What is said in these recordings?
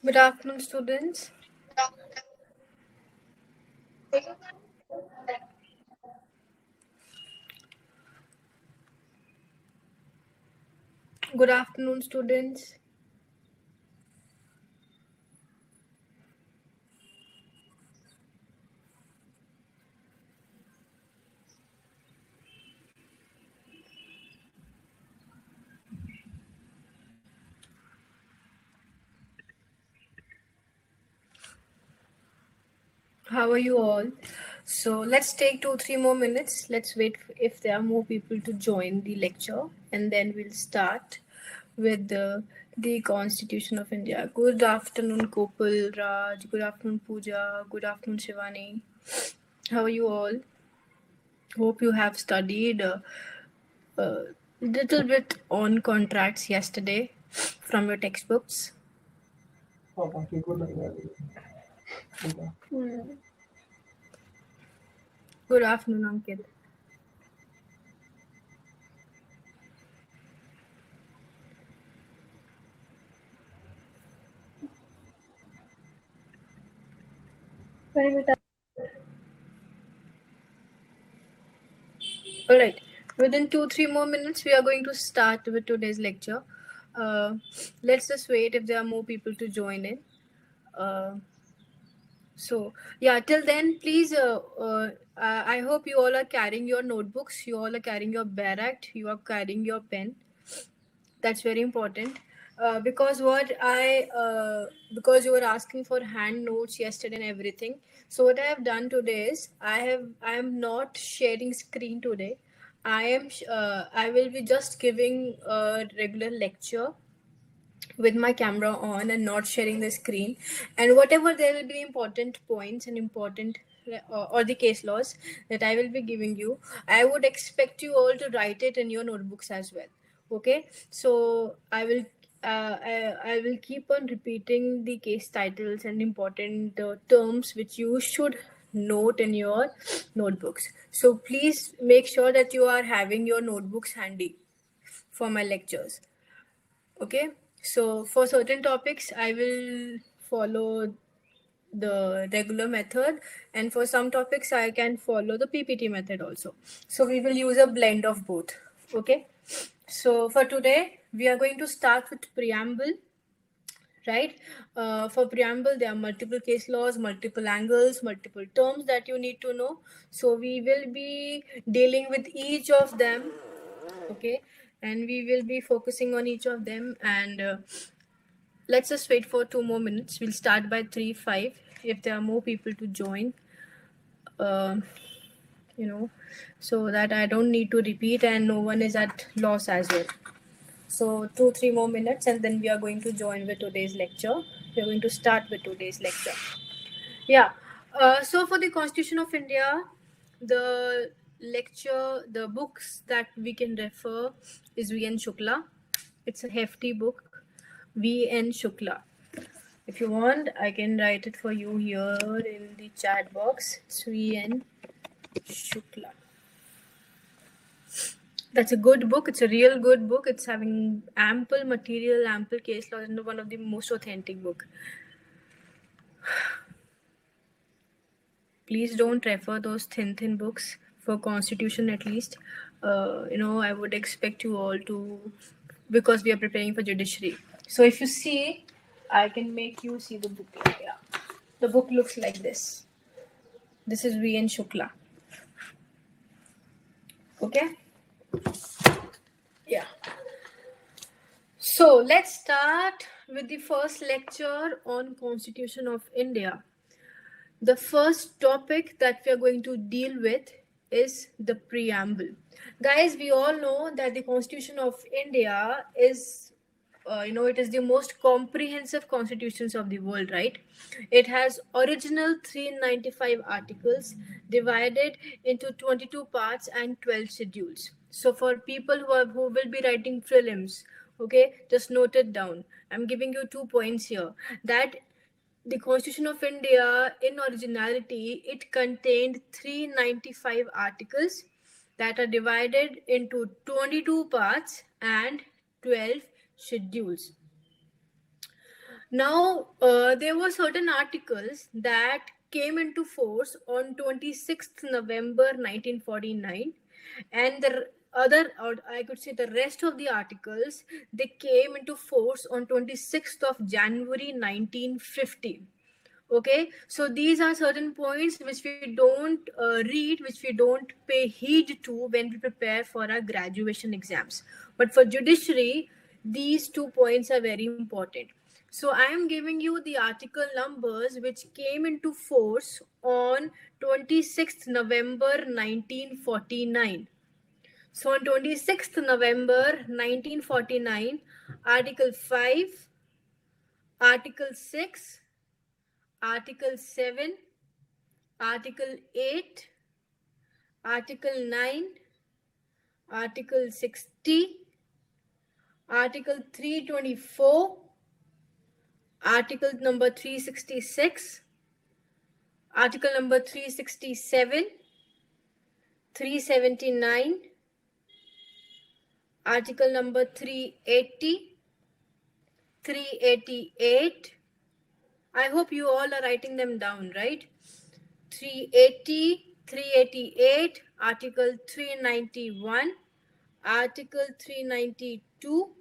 Good afternoon, students. Good afternoon, students. How are you all? So let's take 2-3 more minutes. Let's wait if there are more people to join the lecture, and then we'll start with the Constitution of India. Good afternoon, Kopal, Raj. Good afternoon, Pooja. Good afternoon, Shivani. How are you all? Hope you have studied a little bit on contracts yesterday from your textbooks. Good afternoon, Ankit. All right. Within 2-3 more minutes, we are going to start with today's lecture. Let's just wait if there are more people to join in. So yeah, till then, please. I hope you all are carrying your notebooks. You all are carrying your barat. You are carrying your pen. That's very important. Because because you were asking for hand notes yesterday and everything. So what I have done today is I am not sharing screen today. I will be just giving a regular lecture with my camera on and not sharing the screen, and whatever there will be important points and important or the case laws that I will be giving you, I would expect you all to write it in your notebooks as well. Okay, so I will keep on repeating the case titles and important terms which you should note in your notebooks. So please make sure that you are having your notebooks handy for my lectures. Okay, so for certain topics, I will follow the regular method, and for some topics, I can follow the PPT method also. So we will use a blend of both. Okay, so for today, we are going to start with preamble. Right? For preamble, there are multiple case laws, multiple angles, multiple terms that you need to know. So we will be dealing with each of them. Okay, and we will be focusing on each of them, and let's just wait for 2 more minutes. We'll start by 3-5 if there are more people to join, uh, so that I don't need to repeat and no one is at loss as well. So 2-3 more minutes, and then we are going to join with today's lecture. We are going to start with today's lecture. Yeah. So for the Constitution of India, the books that we can refer is V.N. Shukla. It's a hefty book, V.N. Shukla. If you want, I can write it for you here in the chat box. It's V.N. Shukla. That's a good book. It's a real good book. It's having ample material, ample case law, and one of the most authentic book. Please don't refer those thin books for Constitution at least. I would expect you all to, because we are preparing for judiciary. So if you see, I can make you see the book. Yeah, the book looks like this. This is V.N. Shukla. Okay. Yeah. So let's start with the first lecture on Constitution of India. The first topic that we are going to deal with is the preamble. Guys, we all know that the Constitution of India is, it is the most comprehensive constitutions of the world, right? It has original 395 articles divided into 22 parts and 12 schedules. So for people who will be writing prelims, okay, just note it down. I'm giving you 2 points here. That the Constitution of India, in originality, it contained 395 articles that are divided into 22 parts and 12 schedules. Now, there were certain articles that came into force on 26th November 1949, and the other, or I could say the rest of the articles, they came into force on 26th of January 1950. Okay, so these are certain points which we don't read, which we don't pay heed to when we prepare for our graduation exams. But for judiciary, these 2 points are very important. So I am giving you the article numbers which came into force on 26th November 1949. So on 26th November 1949, Article 5, Article 6, Article 7, Article 8, Article 9, Article 60, Article 324, Article number 366, Article number 367, 379, Article number 380, 388. I hope you all are writing them down, right? 380, 388, Article 391, Article 392,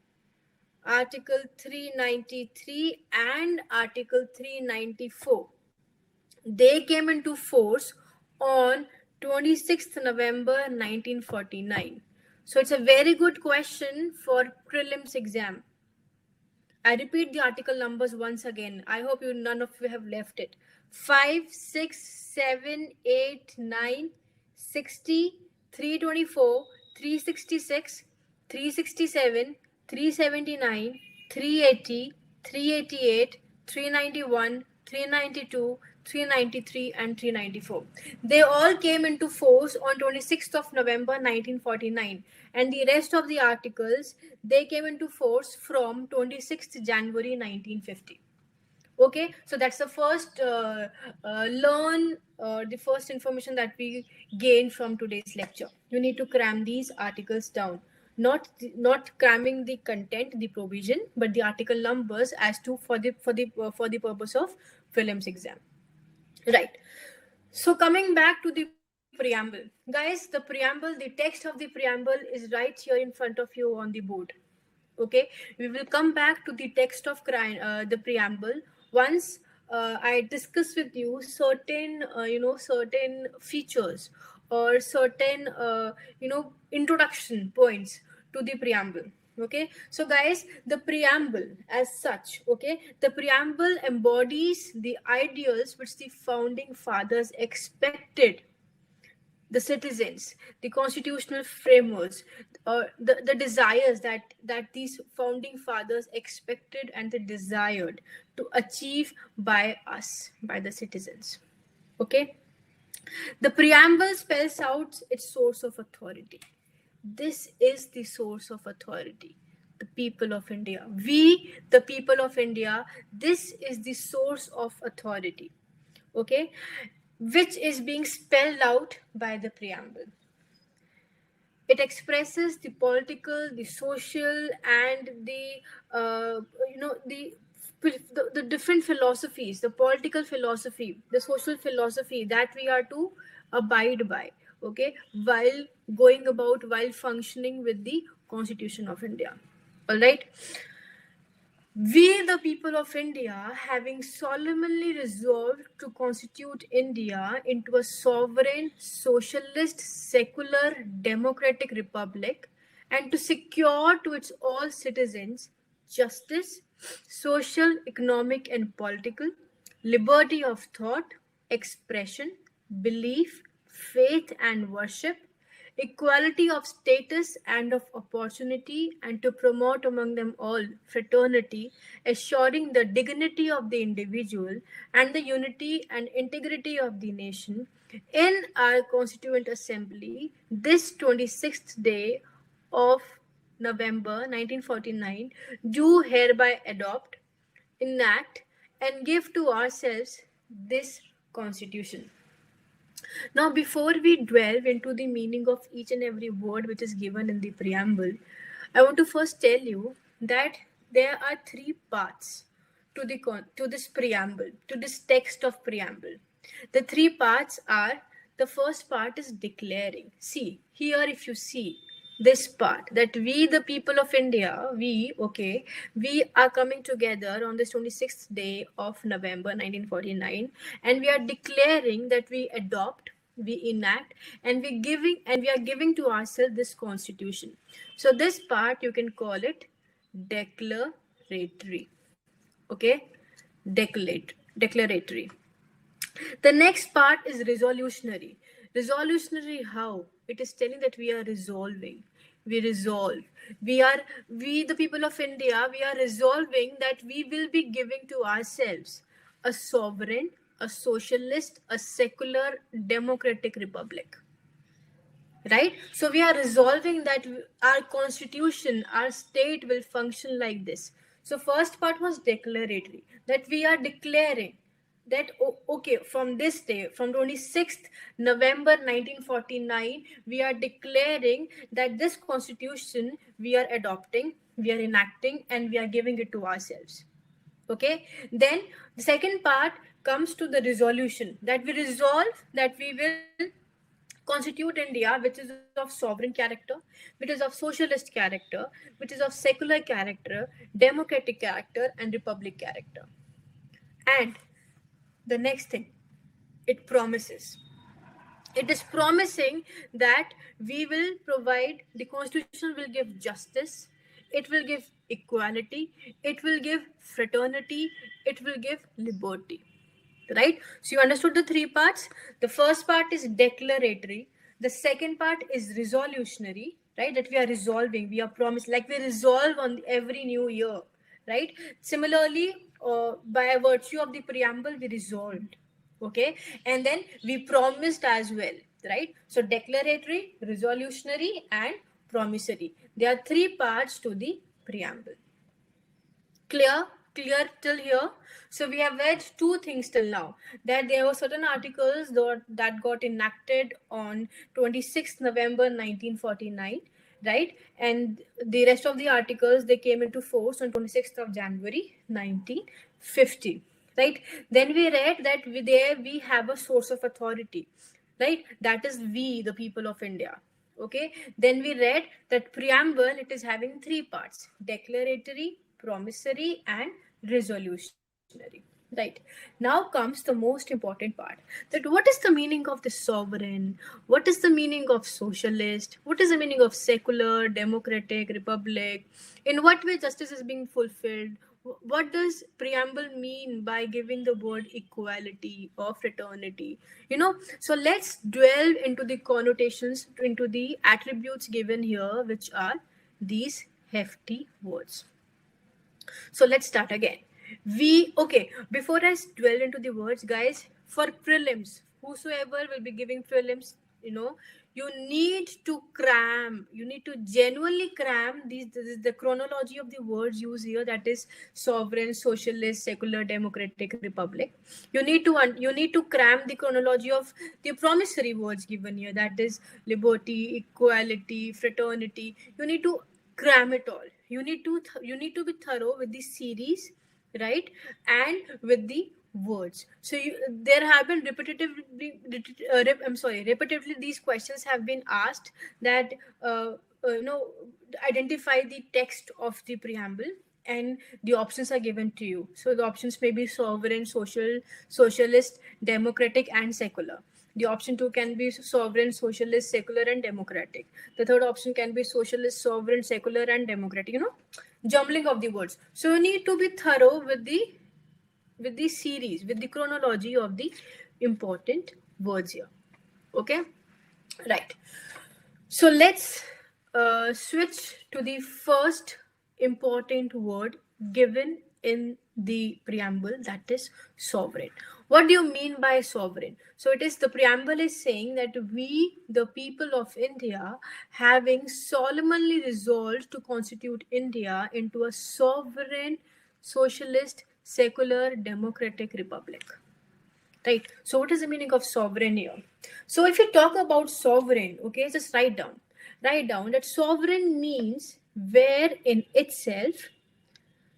Article 393, and Article 394. They came into force on 26th November 1949. So it's a very good question for prelims exam. I repeat the article numbers once again. I hope none of you have left it. 5, 6, 7, 8, 9, 60, 324, 366, 367, 379, 380, 388, 391, 392, 393, and 394. They all came into force on 26th of November 1949, and the rest of the articles, they came into force from 26th January 1950. Okay, so that's the first the first information that we gained from today's lecture. You need to cram these articles down, not cramming the content, the provision, but the article numbers as to for the purpose of prelims exam. Right. So coming back to the preamble, guys, the preamble, the text of the preamble is right here in front of you on the board. Okay, we will come back to the text of the preamble once I discuss with you certain certain features or certain introduction points to the preamble. Okay, so guys, the preamble as such, okay, the preamble embodies the ideals which the founding fathers expected the citizens, the constitutional framers, the desires that these founding fathers expected and they desired to achieve by us, by the citizens. Okay, the preamble spells out its source of authority. This is the source of authority, the people of India. We, the people of India, this is the source of authority. Okay, which is being spelled out by the preamble. It expresses the political, the social, and the different philosophies, the political philosophy, the social philosophy that we are to abide by, okay, while functioning with the Constitution of India. All right. We, the people of India, having solemnly resolved to constitute India into a sovereign, socialist, secular, democratic republic, and to secure to its all citizens justice, social, economic, and political, liberty of thought, expression, belief, faith, and worship, equality of status and of opportunity, and to promote among them all fraternity, assuring the dignity of the individual and the unity and integrity of the nation, in our Constituent Assembly this 26th day of November 1949, do hereby adopt, enact, and give to ourselves this Constitution. Now, before we delve into the meaning of each and every word which is given in the preamble, I want to first tell you that there are three parts to this preamble, to this text of preamble. The three parts are, the first part is declaring. See, here if you see this part, that we, the people of India, we are coming together on this 26th day of November 1949, and we are declaring that we adopt, we enact, and we are giving to ourselves this constitution. So this part you can call it declaratory. Okay, declaratory. The next part is resolutionary. Resolutionary, how? It is telling that we are resolving. We resolve. We, the people of India, we are resolving that we will be giving to ourselves a sovereign, a socialist, a secular, democratic republic. Right? So we are resolving that our constitution, our state will function like this. So first part was declaratory, that we are declaring that okay, from this day, from 26th November 1949, we are declaring that this constitution we are adopting, we are enacting, and we are giving it to ourselves. Okay, then the second part comes to the resolution, that we resolve that we will constitute India, which is of sovereign character, which is of socialist character, which is of secular character, democratic character, and republic character. And the next thing, it promises. It is promising that we will provide, the constitution will give justice, it will give equality, it will give fraternity, it will give liberty. Right? So you understood the three parts. The first part is declaratory. The second part is resolutionary, right? That we are resolving, we are promised, like we resolve on every new year, right? Similarly, by virtue of the preamble, we resolved, okay? And then we promised as well, right? So declaratory, resolutionary, and promissory. There are three parts to the preamble. Clear till here? So we have read two things till now, that there were certain articles that got enacted on 26th November 1949, right? And the rest of the articles, they came into force on 26th of January 1950, right? Then we read that there we have a source of authority, right? That is we, the people of India. Okay, then we read that preamble, it is having three parts: declaratory, promissory, and resolutionary. Right, now comes the most important part, that what is the meaning of the sovereign, what is the meaning of socialist, what is the meaning of secular, democratic, republic, in what way justice is being fulfilled, what does preamble mean by giving the word equality or fraternity. So let's delve into the connotations, into the attributes given here, which are these hefty words. So let's start again. Before I dwell into the words, guys, for prelims, whosoever will be giving prelims, you need to cram, you need to genuinely cram the chronology of the words used here, that is sovereign, socialist, secular, democratic, republic. You need to cram the chronology of the promissory words given here, that is liberty, equality, fraternity. You need to cram it all. You need to be thorough with the series, right, and with the words. So there have been repetitively these questions have been asked, that identify the text of the preamble, and the options are given to you. So the options may be sovereign, socialist, democratic, and secular. The option 2 can be sovereign, socialist, secular, and democratic. The third option can be socialist, sovereign, secular, and democratic. Jumbling of the words. So you need to be thorough with the series, with the chronology of the important words here. Okay, right. So let's switch to the first important word given in the preamble, that is sovereign. What do you mean by sovereign? So it is, the preamble is saying that we, the people of India, having solemnly resolved to constitute India into a sovereign, socialist, secular, democratic republic. Right. So what is the meaning of sovereign here? So if you talk about sovereign, okay, just write down that sovereign means where in itself,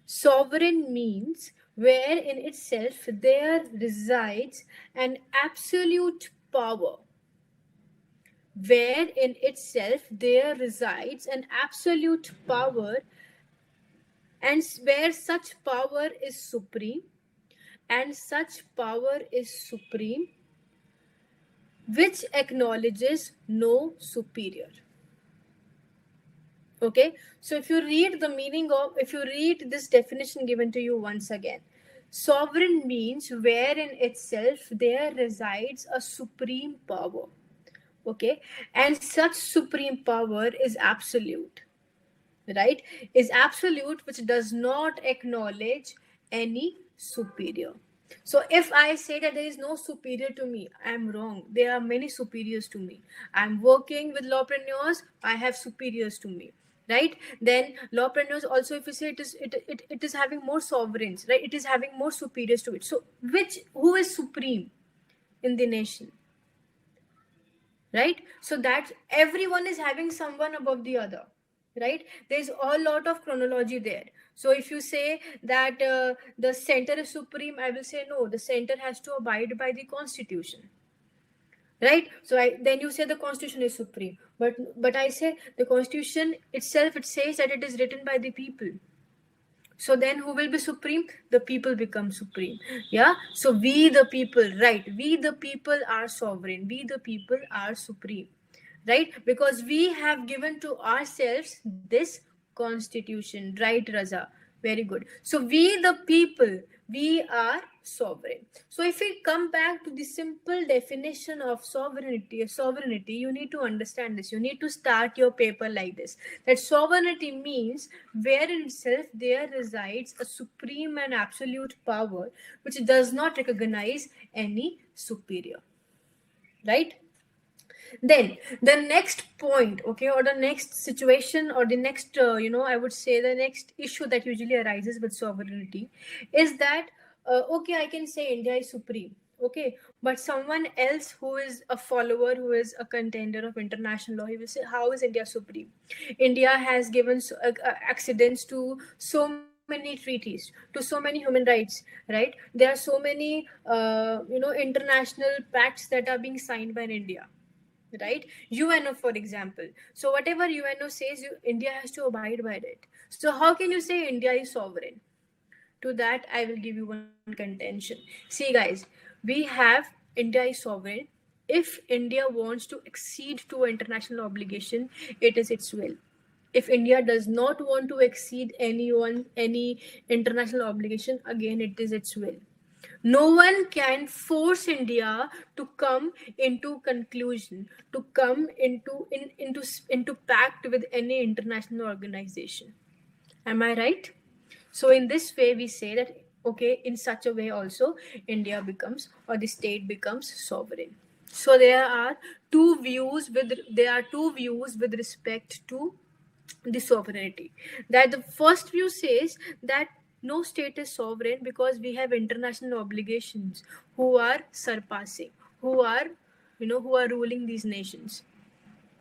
sovereign means where in itself there resides an absolute power, where in itself there resides an absolute power, and where such power is supreme, and such power is supreme, which acknowledges no superior. Okay, so if you read this definition given to you once again, sovereign means where in itself there resides a supreme power. Okay, and such supreme power is absolute, right? Is absolute, which does not acknowledge any superior. So if I say that there is no superior to me, I am wrong. There are many superiors to me. I'm working with lawpreneurs, I have superiors to me, right? Then lawpreneurs also, if you say it is having more sovereigns, right? It is having more superiors to it. So who is supreme in the nation? Right? So that everyone is having someone above the other, right? There's a lot of chronology there. So if you say that the center is supreme, I will say no, the center has to abide by the constitution, right? So then you say the constitution is supreme, but I say the constitution itself, it says that it is written by the people. So then who will be supreme? The people become supreme. Yeah. So we the people, right? We the people are sovereign. We the people are supreme. Right? Because we have given to ourselves this constitution. Right, Raza? Very good. So we the people, we are sovereign. So if we come back to the simple definition of sovereignty, you need to understand this. You need to start your paper like this. That sovereignty means where in itself there resides a supreme and absolute power which does not recognize any superior. Right? Then the next point, okay, or the next situation, or the next I would say the next issue that usually arises with sovereignty is that okay, I can say India is supreme, okay, but someone else who is a follower, who is a contender of international law, he will say, how is India supreme? India has given accidents to so many treaties, to so many human rights, right? There are so many international pacts that are being signed by India, right? UNO, for example. So whatever UNO says, India has to abide by it. So how can you say India is sovereign? To that, I will give you one contention. See, guys, we have India is sovereign. If India wants to accede to an international obligation, it is its will. If India does not want to exceed any international obligation, again, it is its will. No one can force India to come into conclusion, to come into pact with any international organization. Am I right? So in this way, we say that okay, in such a way also, India becomes, or the state becomes, sovereign. So there are two views with respect to the sovereignty. That the first view says that no state is sovereign because we have international obligations who are surpassing, who are ruling these nations,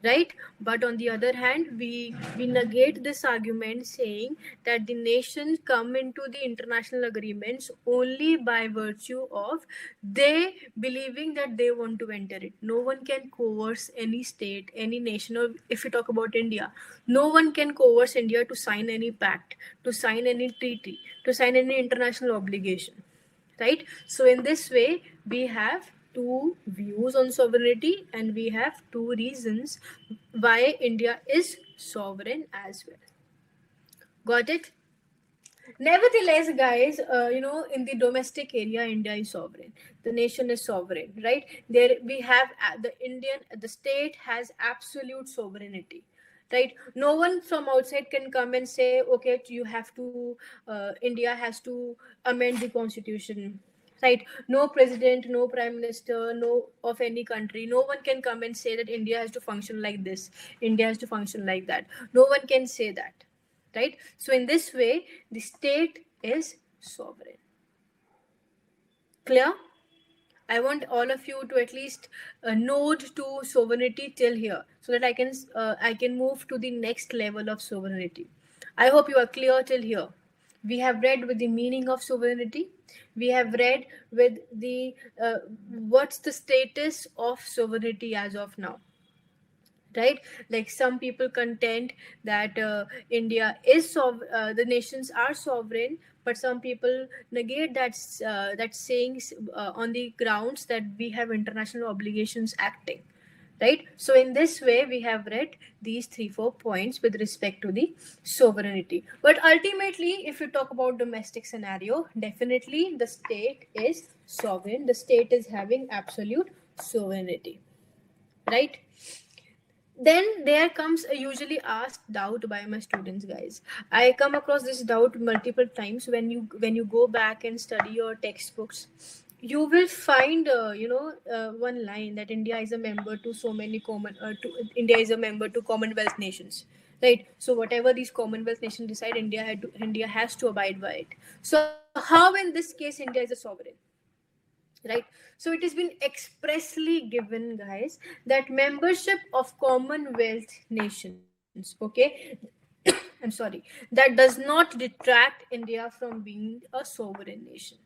right? But on the other hand, we negate this argument, saying that the nations come into the international agreements only by virtue of they believing that they want to enter it. No one can coerce any state, any nation, or if you talk about India, no one can coerce India to sign any pact, to sign any treaty, to sign any international obligation, right? So in this way, we have two views on sovereignty, and we have two reasons why India is sovereign as well. Got it? Nevertheless, guys, in the domestic area, India is sovereign. The nation is sovereign, right? There we have the state has absolute sovereignty, right? No one from outside can come and say, okay, India has to amend the constitution, right? No president, no prime minister, no of any country, no one can come and say that India has to function like this, India has to function like that. No one can say that, right? So in this way, the state is sovereign. Clear? I want all of you to at least node to sovereignty till here, so that I can move to the next level of sovereignty. I hope you are clear till here. We have read with the meaning of sovereignty. We have read with the what's the status of sovereignty as of now, right? Like some people contend that India is the nations are sovereign, but some people negate that sayings on the grounds that we have international obligations acting, right? So in this way we have read these 3-4 points with respect to the sovereignty. But ultimately, if you talk about domestic scenario, definitely the state is sovereign, the state is having absolute sovereignty, right? Then there comes a usually asked doubt by my students, guys. I come across this doubt multiple times. When you go back and study your textbooks, you will find one line that India is a member to so many common to India is a member to Commonwealth nations, right? So whatever these Commonwealth nations decide, India has to abide by it. So how in this case India is a sovereign, right? So it has been expressly given, guys, that membership of Commonwealth nations, okay, I'm sorry, that does not detract India from being a sovereign nation.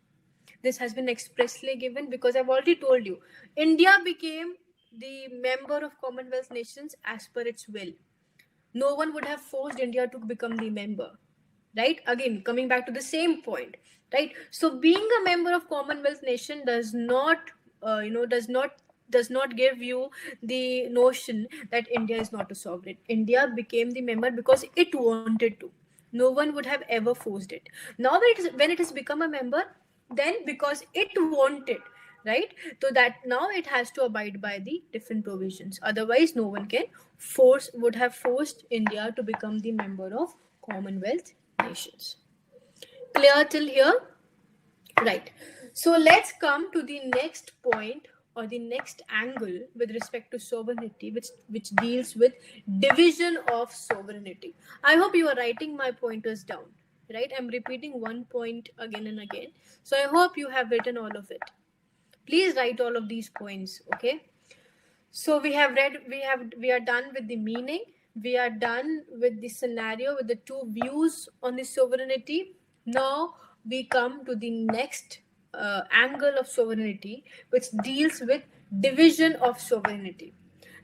This has been expressly given because I've already told you, India became the member of Commonwealth nations as per its will. No one would have forced India to become the member, right? Again, coming back to the same point, right? So being a member of Commonwealth nation does not, does not give you the notion that India is not a sovereign. India became the member because it wanted to. No one would have ever forced it. Now when it has become a member, then because it wanted, right? So that now it has to abide by the different provisions. Otherwise no one can would have forced India to become the member of Commonwealth nations. Clear till here? Right. So let's come to the next point or the next angle with respect to sovereignty, which deals with division of sovereignty. I hope you are writing my pointers down. Right? I'm repeating one point again and again. So I hope you have written all of it. Please write all of these points, okay? So we are done with the meaning, we are done with the scenario, with the two views on the sovereignty. Now we come to the next angle of sovereignty, which deals with division of sovereignty.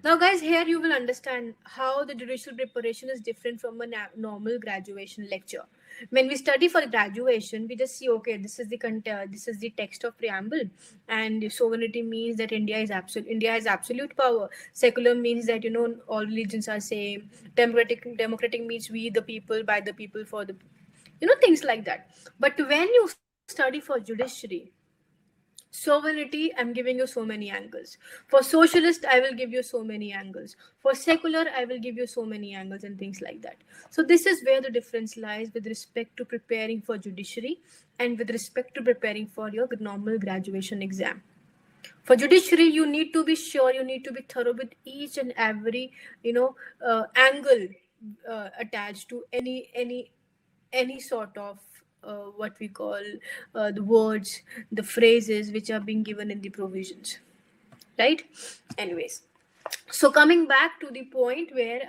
Now, guys, here you will understand how the judicial preparation is different from a normal graduation lecture. When we study for graduation, we just see, okay, this is the text of preamble, and sovereignty means that India has absolute power. Secular means that all religions are same. Democratic means we the people, by the people, for the things like that. But when you study for judiciary, sovereignty, I'm giving you so many angles. For socialist, I will give you so many angles. For secular, I will give you so many angles and things like that. So this is where the difference lies with respect to preparing for judiciary and with respect to preparing for your normal graduation exam. For judiciary, you need to be sure, you need to be thorough with each and every angle attached to any sort of what we call the words, the phrases which are being given in the provisions, right? Anyways, so coming back to the point where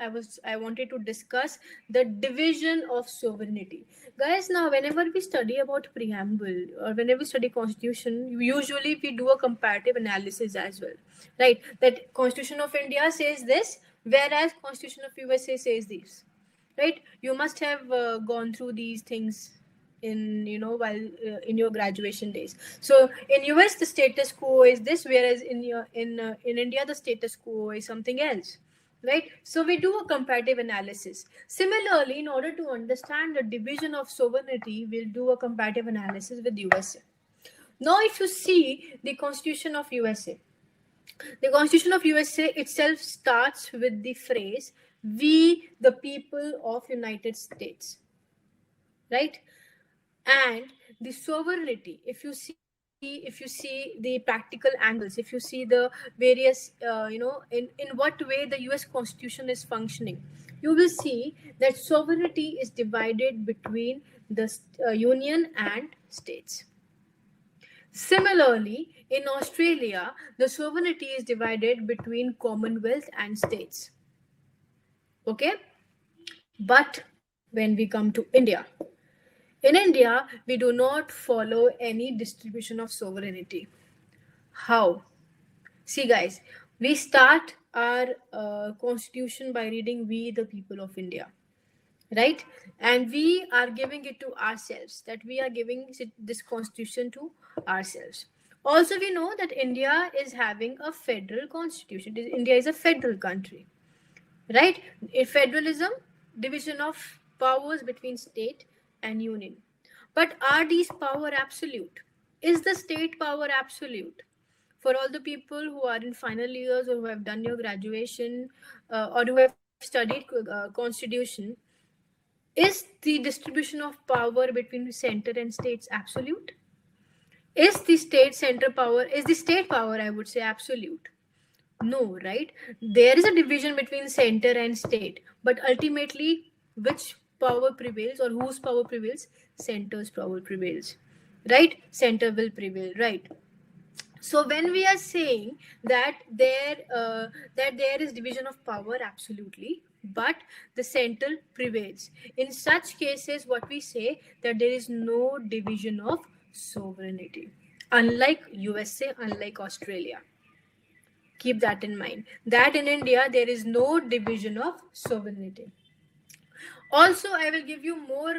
I wanted to discuss the division of sovereignty, guys. Now whenever we study about preamble or whenever we study constitution, usually we do a comparative analysis as well, right? That Constitution of India says this, whereas Constitution of USA says this, right? You must have gone through these things in while in your graduation days. So in US the status quo is this, whereas in India the status quo is something else, right? So we do a comparative analysis. Similarly, in order to understand the division of sovereignty, we'll do a comparative analysis with USA. Now if you see the Constitution of USA, the Constitution of USA itself starts with the phrase, "We the people of United States," right? And the sovereignty, if you see the practical angles, if you see the various in what way the US Constitution is functioning, you will see that sovereignty is divided between the union and states. Similarly, in Australia, the sovereignty is divided between Commonwealth and states. Okay? But when we come to India, in India, we do not follow any distribution of sovereignty. How? See, guys, we start our constitution by reading "We the people of India," right? And we are giving it to ourselves, that we are giving this constitution to ourselves. Also, we know that India is having a federal constitution. India is a federal country, right? In federalism, division of powers between state and union. But are these power absolute? Is the state power absolute? For all the people who are in final years or who have done your graduation or who have studied constitution, is the distribution of power between center and states absolute? Is the state power, I would say, absolute? No, right? There is a division between center and state, but ultimately, which power prevails or whose power prevails? Center's power prevails, right? Center will prevail, right? So when we are saying that there is division of power, absolutely, but the center prevails. In such cases, what we say that there is no division of sovereignty, unlike USA, unlike Australia. Keep that in mind, that in India there is no division of sovereignty. Also, I will give you more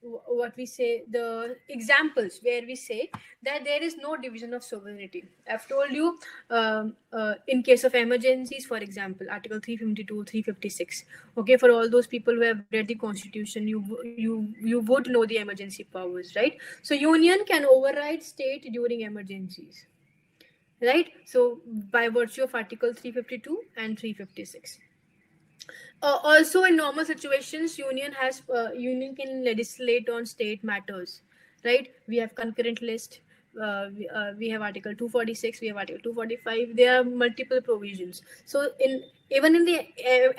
what we say, the examples where we say that there is no division of sovereignty. I've told you, in case of emergencies, for example, article 352, 356. Okay, for all those people who have read the constitution, you would know the emergency powers, right? So union can override state during emergencies, right? So by virtue of article 352 and 356. Also, in normal situations, union can legislate on state matters, right? We have concurrent list. We have Article 246. We have Article 245. There are multiple provisions. So, in even in the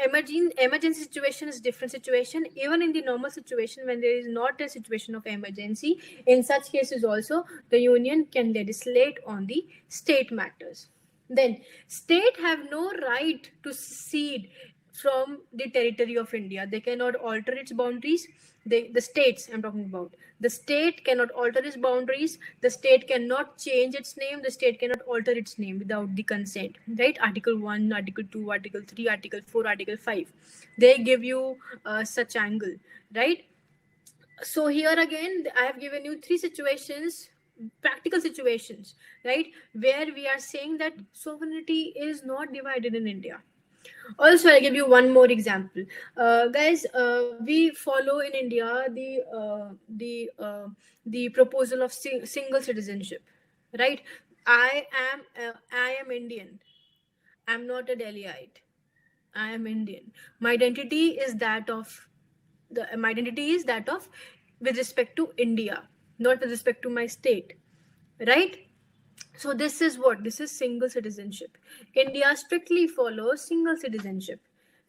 emergency situation is different situation. Even in the normal situation, when there is not a situation of emergency, in such cases also the union can legislate on the state matters. Then, state have no right to secede from the territory of India. They cannot alter its boundaries. The states I'm talking about. The state cannot alter its boundaries. The state cannot change its name. The state cannot alter its name without the consent. Right? Article 1, Article 2, Article 3, Article 4, Article 5. They give you such angle. Right? So here again, I have given you three situations, practical situations, right? Where we are saying that sovereignty is not divided in India. Also, I'll give you one more example, guys. We follow in India the proposal of single citizenship, right? I am Indian. I'm not a Delhiite. I am Indian. My identity is that of my identity is that of with respect to India, not with respect to my state, right? So this is what this is single citizenship. India strictly follows single citizenship,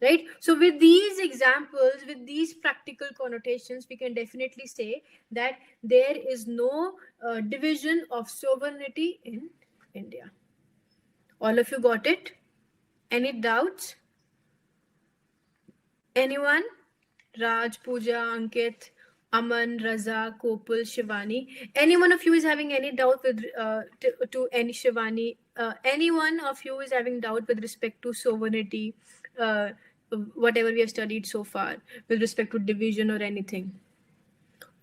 right? So with these examples, with these practical connotations, we can definitely say that there is no division of sovereignty in India. All of you got it? Any doubts? Anyone? Raj, Pooja, Ankit, Aman, Raza, Kopal, Shivani. Any one of you is having any doubt with to any Shivani? Any one of you is having doubt with respect to sovereignty, uh, whatever we have studied so far, with respect to division or anything?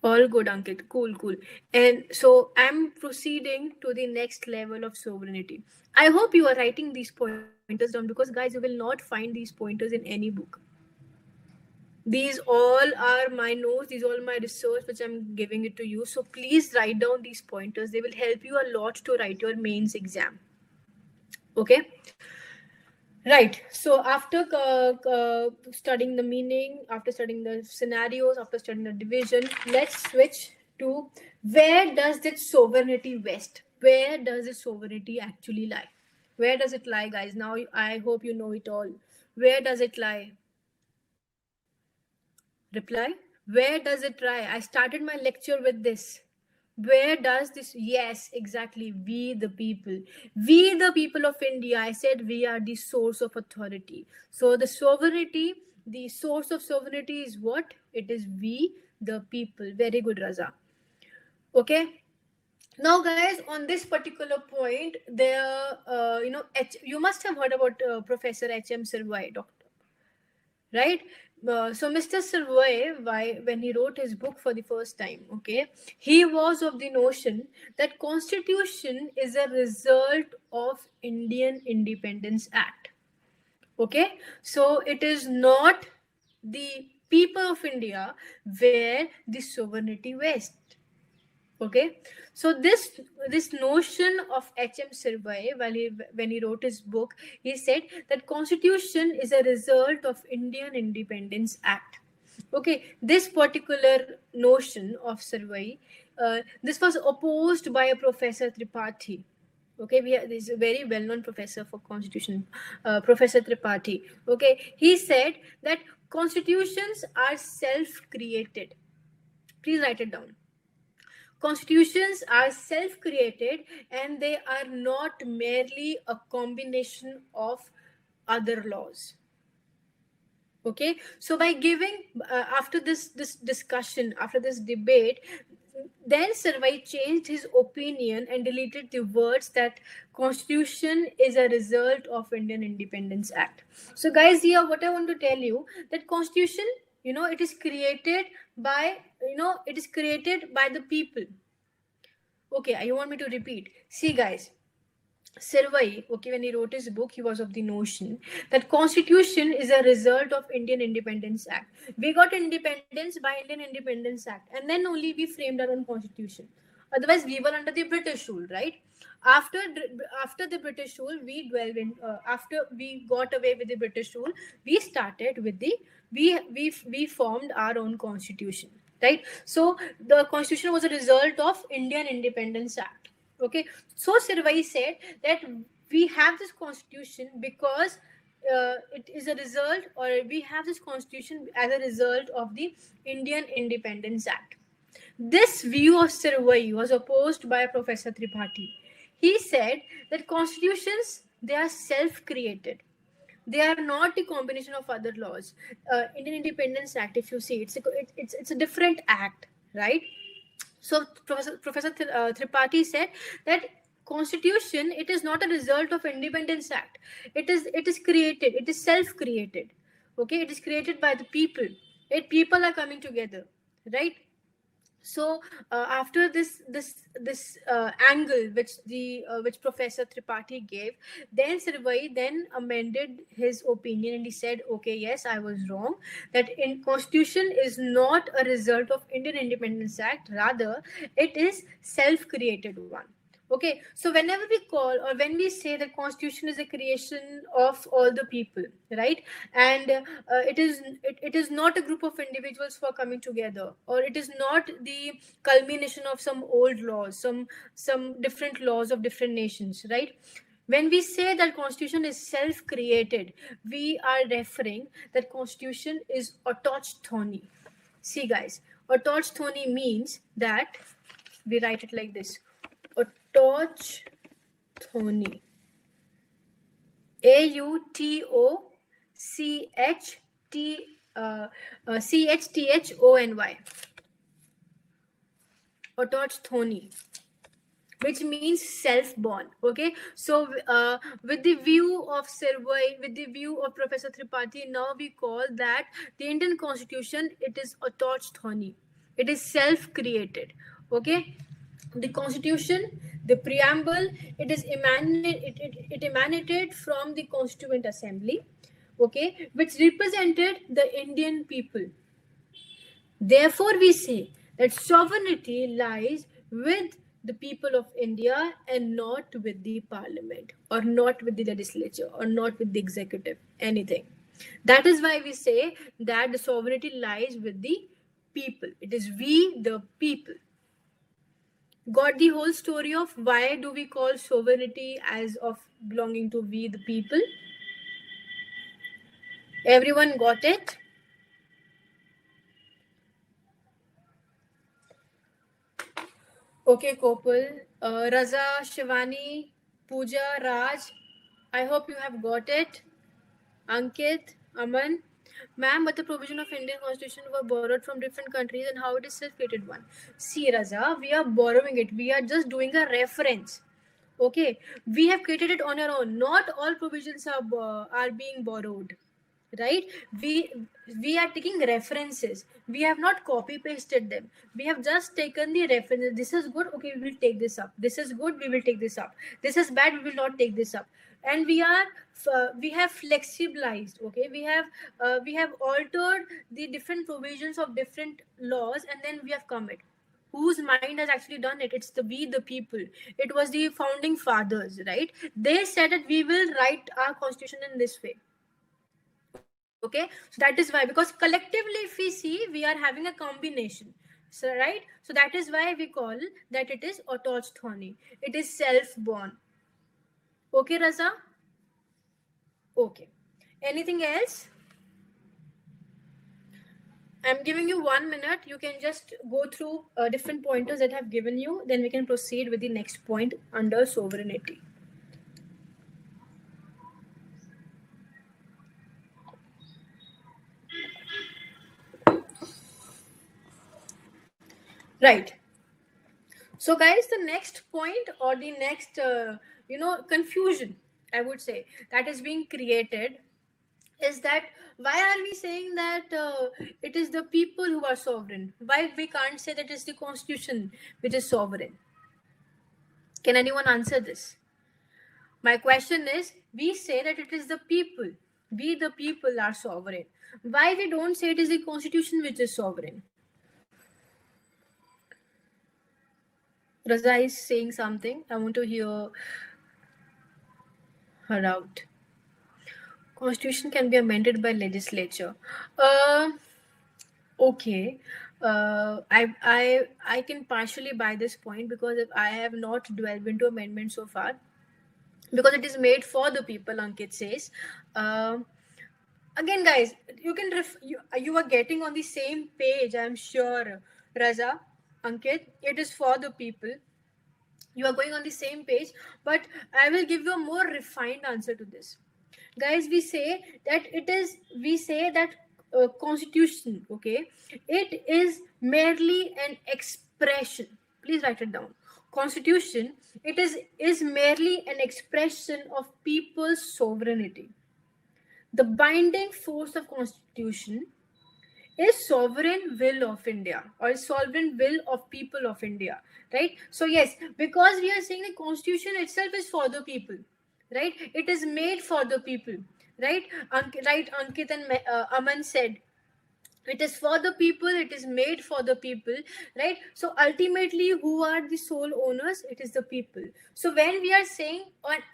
All good, Ankit. Cool, cool. And so I'm proceeding to the next level of sovereignty. I hope you are writing these pointers down, because, guys, you will not find these pointers in any book. These all are my notes, these all my research which I'm giving it to you. So please write down these pointers. They will help you a lot to write your mains exam. Okay. Right. So after studying the meaning, after studying the scenarios, after studying the division, let's switch to where does this sovereignty vest? Where does this sovereignty actually lie? Where does it lie, guys? Now I hope you know it all. Where does it lie? Reply. Where does it lie? I started my lecture with this. Where does this? Yes, exactly. We the people. We the people of India. I said we are the source of authority. So the sovereignty, the source of sovereignty is what? It is we the people. Very good, Raza. Okay. Now, guys, on this particular point, there, you must have heard about Professor H.M. Sirvai, doctor, right? So Mr. Sirvai, when he wrote his book for the first time, okay, he was of the notion that Constitution is a result of Indian Independence Act. Okay, so it is not the people of India where the sovereignty rests. Okay, so this notion of H.M. Sirvai, when he wrote his book, he said that Constitution is a result of Indian Independence Act. Okay, this particular notion of Sirvai, this was opposed by a Professor Tripathi. Okay, this is a very well-known professor for Constitution, Professor Tripathi. Okay, he said that constitutions are self-created. Please write it down. Constitutions are self created and they are not merely a combination of other laws. Okay, so by giving, after this discussion, after this debate, then Sarvai changed his opinion and deleted the words that Constitution is a result of Indian Independence Act. So, guys, here what I want to tell you, that Constitution, it is created by, it is created by the people. Okay, you want me to repeat? See, guys, Sirvai, okay, when he wrote his book, he was of the notion that Constitution is a result of Indian Independence Act. We got independence by Indian Independence Act, and then only we framed our own Constitution. Otherwise, we were under the British rule, right? After after the British rule, we dwelled in. After we got away with the British rule, we started with the we formed our own Constitution, right? So the Constitution was a result of Indian Independence Act. Okay, so Sirvai said that we have this Constitution because it is a result, or we have this Constitution as a result of the Indian Independence Act. This view of Sirvai was opposed by Professor Tripathi. He said that constitutions, they are self-created. They are not a combination of other laws. Indian Independence Act, if you see, it's a different act, right? So Professor Tripathi said that Constitution, it is not a result of Independence Act. It is created. It is self-created. Okay, it is created by the people. People are coming together, right? So after this angle which Professor Tripathi gave, then Sirvai then amended his opinion and he said, okay, yes, I was wrong, that in Constitution is not a result of Indian Independence Act, rather it is self-created one. Okay, so whenever we call or when we say that Constitution is a creation of all the people, right, and it is not a group of individuals who are coming together, or it is not the culmination of some old laws, some different laws of different nations, right? When we say that Constitution is self-created, we are referring that Constitution is autochthony. See, guys, autochthony means that we write it like this: autochthony. AUTOCHTCHONY. Autochthony, which means self-born. Okay, so with the view of Sirvai, with the view of Professor Tripathi, now we call that the Indian Constitution, it is autochthony. It is self-created. Okay, the Constitution, the Preamble, it emanated from the Constituent Assembly, okay, which represented the Indian people. Therefore, we say that sovereignty lies with the people of India and not with the parliament, or not with the legislature, or not with the executive, anything. That is why we say that the sovereignty lies with the people. It is we, the people. Got the whole story of why do we call sovereignty as of belonging to we, the people? Everyone got it? Okay, Kopal, Raza, Shivani, Pooja, Raj, I hope you have got it. Ankit, Aman. Ma'am, but the provision of Indian Constitution were borrowed from different countries and how it is self-created one. See, Raza, we are borrowing it. We are just doing a reference. Okay, we have created it on our own. Not all provisions are being borrowed, right? We are taking references. We have not copy pasted them. We have just taken the references. This is good. Okay, we will take this up. This is good. We will take this up. This is bad. We will not take this up. And we have flexibilized. Okay, we have altered the different provisions of different laws, and then we have come it. Whose mind has actually done it? It's the people. It was the founding fathers, right? They said that we will write our constitution in this way. Okay, so that is why, because collectively if we see, we are having a combination. So right, so that is why we call that it is autochthony. It is self-born. Okay, Raza? Okay, anything else? I'm giving you 1 minute. You can just go through different pointers that I've given you. Then we can proceed with the next point under sovereignty. Right. So, guys, the next point or the next, confusion, I would say, that is being created is that why are we saying that it is the people who are sovereign? Why we can't say that it's the constitution which is sovereign? Can anyone answer this? My question is, we say that it is the people. We, the people, are sovereign. Why we don't say it is the constitution which is sovereign? Raza is saying something. I want to hear her out. Constitution can be amended by legislature. Okay. I can partially buy this point because I have not delved into amendment so far, because it is made for the people. Ankit says. Again, guys, you can you are getting on the same page. I'm sure, Raza, Ankit. It is for the people. You are going on the same page, but I will give you a more refined answer to this. Guys, we say that constitution, okay, it is merely an expression. Please write it down. Constitution, it is merely an expression of people's sovereignty. The binding force of constitution is sovereign will of India, or sovereign will of people of India, right? So yes, because we are saying the constitution itself is for the people, right? It is made for the people, right? Ankit and Aman said it is for the people, it is made for the people, right? So ultimately, who are the sole owners? It is the people. So when we are saying,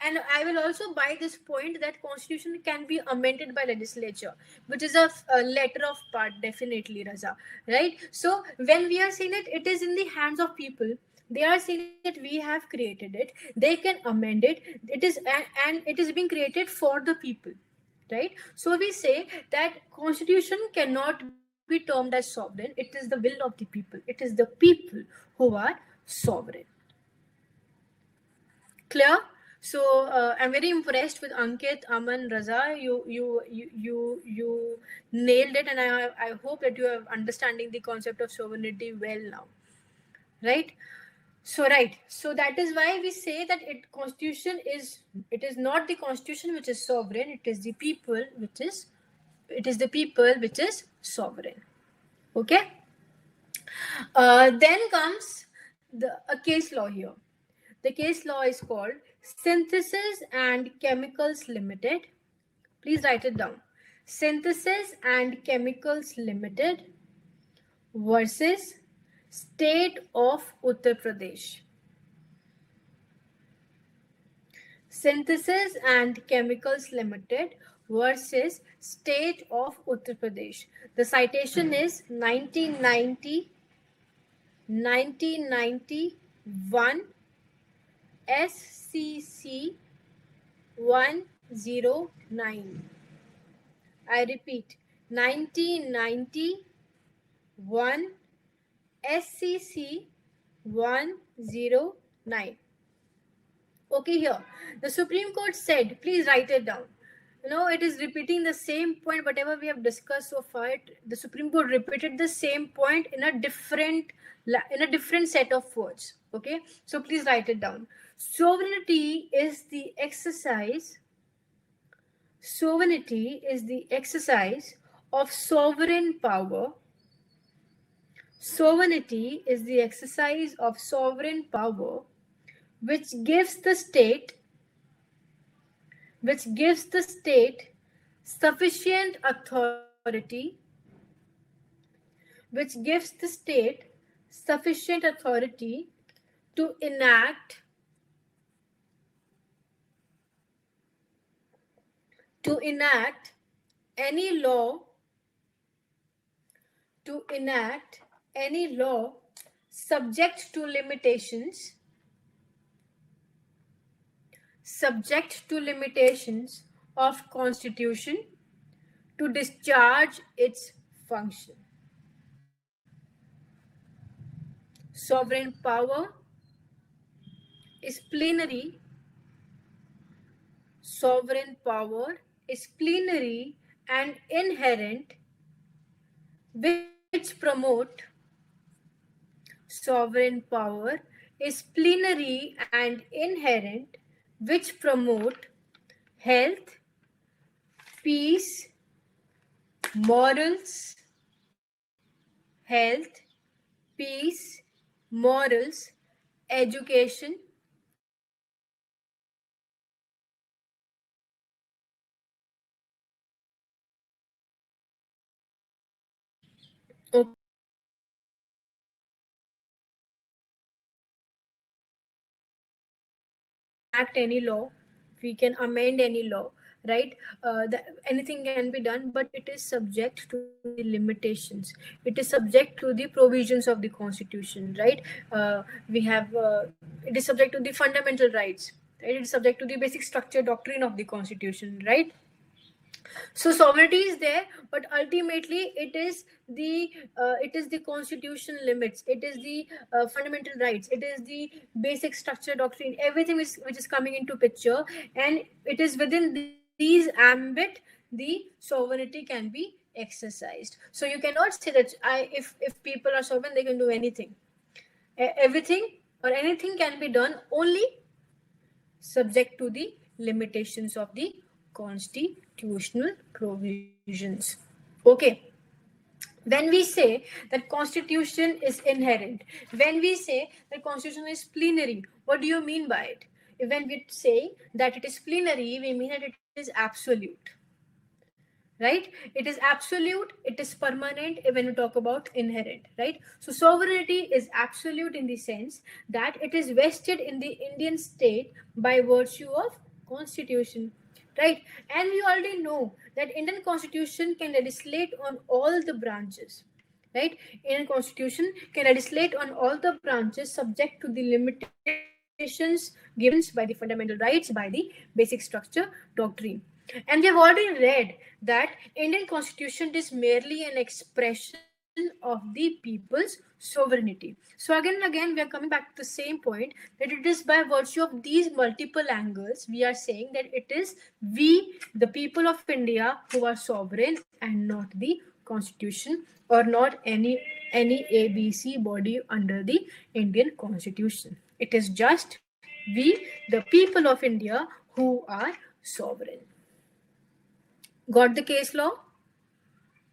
and I will also buy this point that constitution can be amended by legislature, which is a letter of part, definitely, Raza, right? So when we are saying that it is in the hands of people, they are saying that we have created it, they can amend it, and it is being created for the people, right? So we say that constitution cannot be termed as sovereign. It is the will of the people. It is the people who are sovereign. Clear? So I'm very impressed with Ankit, Aman, Raza. You nailed it, and I hope that you are understanding the concept of sovereignty well now, right? So that is why we say that it is not the constitution which is sovereign. It is the people which is sovereign. Okay. Then comes a case law here. The case law is called Synthesis and Chemicals Limited. Please write it down. Synthesis and Chemicals Limited versus State of Uttar Pradesh. Synthesis and Chemicals Limited versus State of Uttar Pradesh. The citation is 1991 SCC 109. I repeat, 1991 SCC 109. Okay, here the Supreme Court said, please write it down. It is repeating the same point, whatever we have discussed so far. The Supreme Court repeated the same point in a different set of words. Okay, so please write it down. Sovereignty is the exercise of sovereign power. Sovereignty is the exercise of sovereign power which gives the state sufficient authority to enact any law subject to limitations of constitution to discharge its function. Sovereign power is plenary. Sovereign power is plenary and inherent, which promote sovereign power is plenary and inherent, which promote health, peace, morals, education, enact any law, we can amend any law, right? Anything can be done, but it is subject to the limitations. It is subject to the provisions of the constitution, right? We have It is subject to the fundamental rights, right? It is subject to the basic structure doctrine of the constitution, right? So sovereignty is there, but ultimately it is the constitution limits, it is the fundamental rights, it is the basic structure doctrine, everything which is coming into picture, and it is within these ambit the sovereignty can be exercised. So you cannot say that if people are sovereign, they can do anything. Everything or anything can be done only subject to the limitations of the constitutional provisions. Okay. When we say that constitution is inherent, when we say that constitution is plenary, what do you mean by it? When we say that it is plenary, we mean that it is absolute, right? It is absolute, it is permanent when we talk about inherent, right? So sovereignty is absolute in the sense that it is vested in the Indian state by virtue of constitution, right? And we already know that Indian constitution can legislate on all the branches, right? Indian constitution can legislate on all the branches subject to the limitations given by the fundamental rights, by the basic structure doctrine. And we have already read that Indian constitution is merely an expression of the people's sovereignty. So again and again, we are coming back to the same point, that it is by virtue of these multiple angles, we are saying that it is we, the people of India, who are sovereign and not the constitution or not any ABC body under the Indian constitution. It is just we, the people of India, who are sovereign. Got the case law?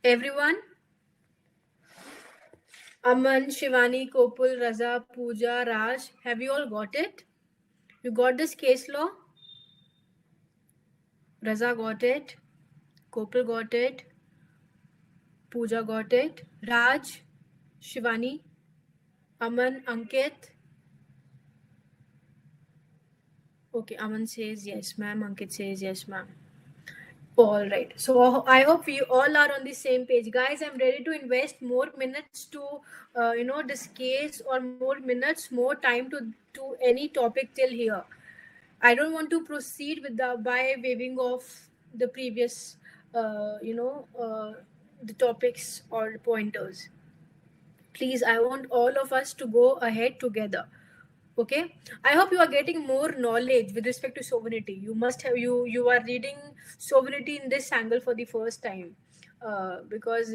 Everyone? Aman, Shivani, Kopul, Raza, Pooja, Raj, have you all got it? You got this case law? Raza got it. Kopul got it. Pooja got it. Raj, Shivani, Aman, Ankit. Okay, Aman says yes, ma'am. Ankit says yes, ma'am. All right. So I hope you all are on the same page, guys. I'm ready to invest more minutes to, this case, or more minutes, more time to any topic till here. I don't want to proceed with by waving off the previous, the topics or pointers. Please, I want all of us to go ahead together. Okay, I hope you are getting more knowledge with respect to sovereignty. You must have, you are reading sovereignty in this angle for the first time, because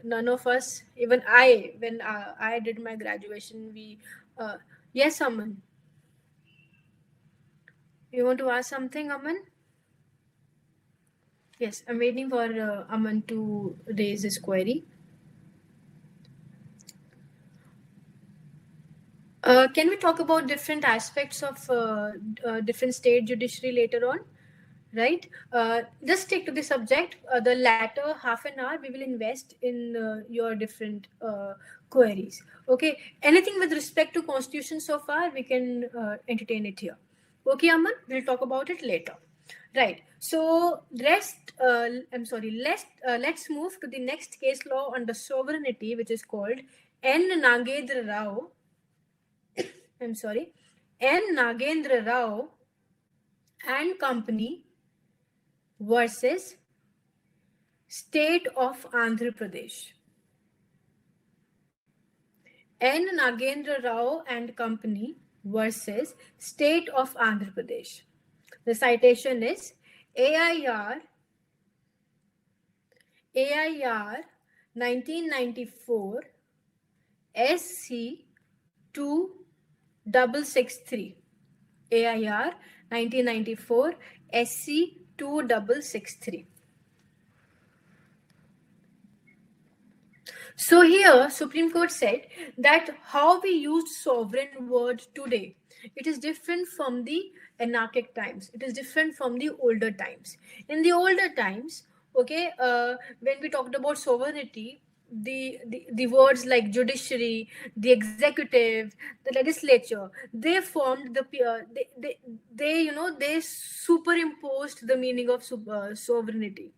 none of us, even I, when I did my graduation, we yes, Aman, you want to ask something, Aman? Yes, I'm waiting for Aman to raise his query. Can we talk about different aspects of different state judiciary later on? Right? Just stick to the subject. The latter half an hour we will invest in your different queries. Okay. Anything with respect to constitution so far, we can entertain it here. Okay, Aman, we'll talk about it later. Right. So let's move to the next case law under sovereignty, which is called N. Nagendra Rao. I'm sorry, N. Nagendra Rao and Company versus State of Andhra Pradesh. N. Nagendra Rao and Company versus State of Andhra Pradesh. The citation is AIR 1994 SC 2663. AIR 1994 SC 2663. So here, Supreme Court said that how we use sovereign word today, it is different from the anarchic times. It is different from the older times. In the older times, okay, when we talked about sovereignty, the words like judiciary, the executive, the legislature, they formed the they superimposed the meaning of sovereignty.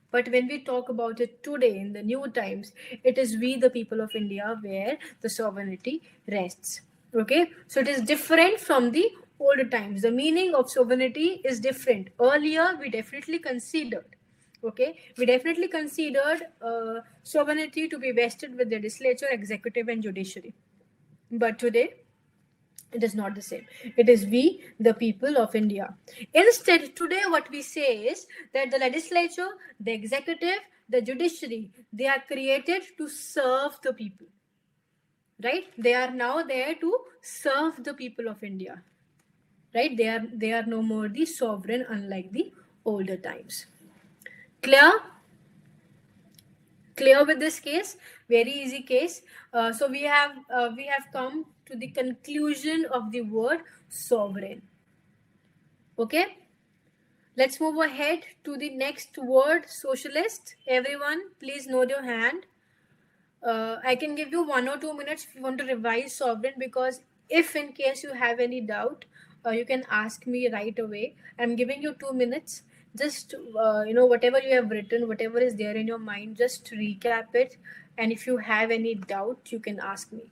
But when we talk about it today in the new times, it is we, the people of India, where the sovereignty rests. Okay, so it is different from the older times. The meaning of sovereignty is different. Earlier, we definitely considered, okay, we definitely considered sovereignty to be vested with the legislature, executive, and judiciary. But today, it is not the same. It is we, the people of India. Instead, today what we say is that the legislature, the executive, the judiciary, they are created to serve the people. Right? They are now there to serve the people of India. Right? They are no more the sovereign, unlike the older times. Clear? Clear with this case? Very easy case. So we have come to the conclusion of the word sovereign. Okay, let's move ahead to the next word, socialist. Everyone, please note your hand. I can give you 1 or 2 minutes if you want to revise sovereign, because if in case you have any doubt, you can ask me right away. I'm giving you 2 minutes. Just whatever you have written, whatever is there in your mind, just recap it. And if you have any doubt, you can ask me.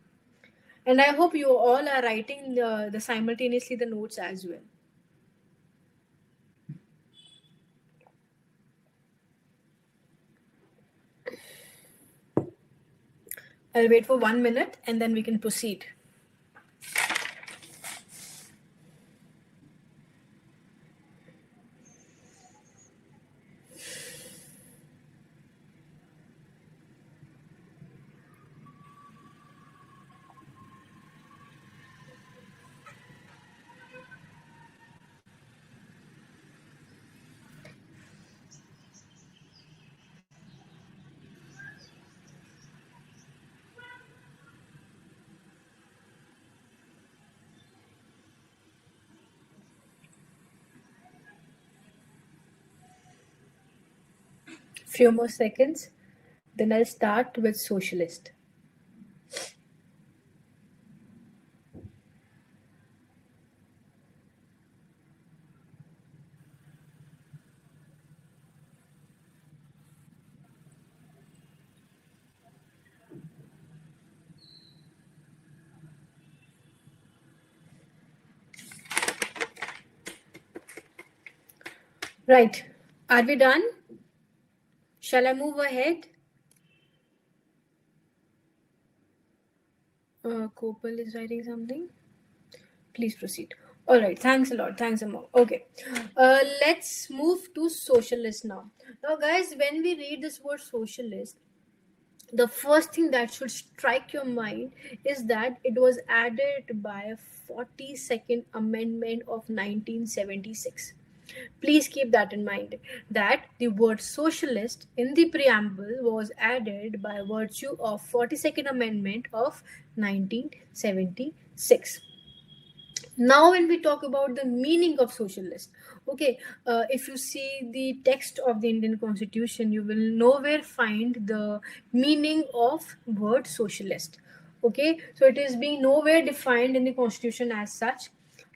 And I hope you all are writing the simultaneously the notes as well. I'll wait for 1 minute and then we can proceed. Few more seconds, then I'll start with socialist. Right. Are we done? Shall I move ahead? Kopal is writing something. Please proceed. All right. Thanks a lot. Thanks a lot. Okay. Let's move to socialist now. Now, guys, when we read this word socialist, the first thing that should strike your mind is that it was added by a 42nd Amendment of 1976. Please keep that in mind, that the word socialist in the preamble was added by virtue of 42nd Amendment of 1976. Now when we talk about the meaning of socialist, okay, if you see the text of the Indian Constitution, you will nowhere find the meaning of word socialist. Okay, so it is being nowhere defined in the Constitution as such,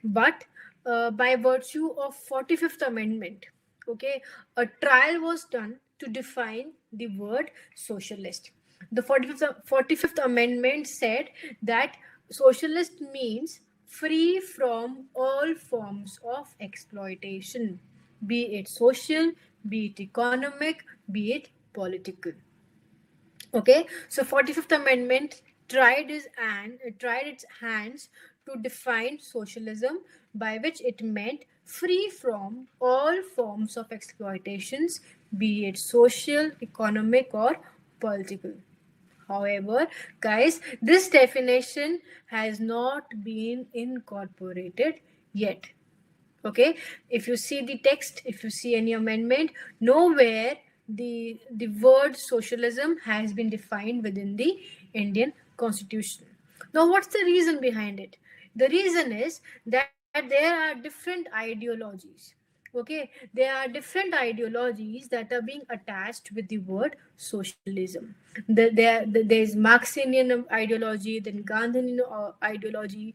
but by virtue of 45th Amendment, okay, a trial was done to define the word socialist. The 45th Amendment said that socialist means free from all forms of exploitation, be it social, be it economic, be it political. Okay, so 45th Amendment tried its hands to define socialism, by which it meant free from all forms of exploitations, be it social, economic, or political. However, guys, this definition has not been incorporated yet. Okay, if you see the text, if you see any amendment, nowhere the word socialism has been defined within the Indian Constitution. Now, what's the reason behind it? The reason is that there are different ideologies. Okay, there are different ideologies that are being attached with the word socialism. There is Marxian ideology, then Gandhian ideology.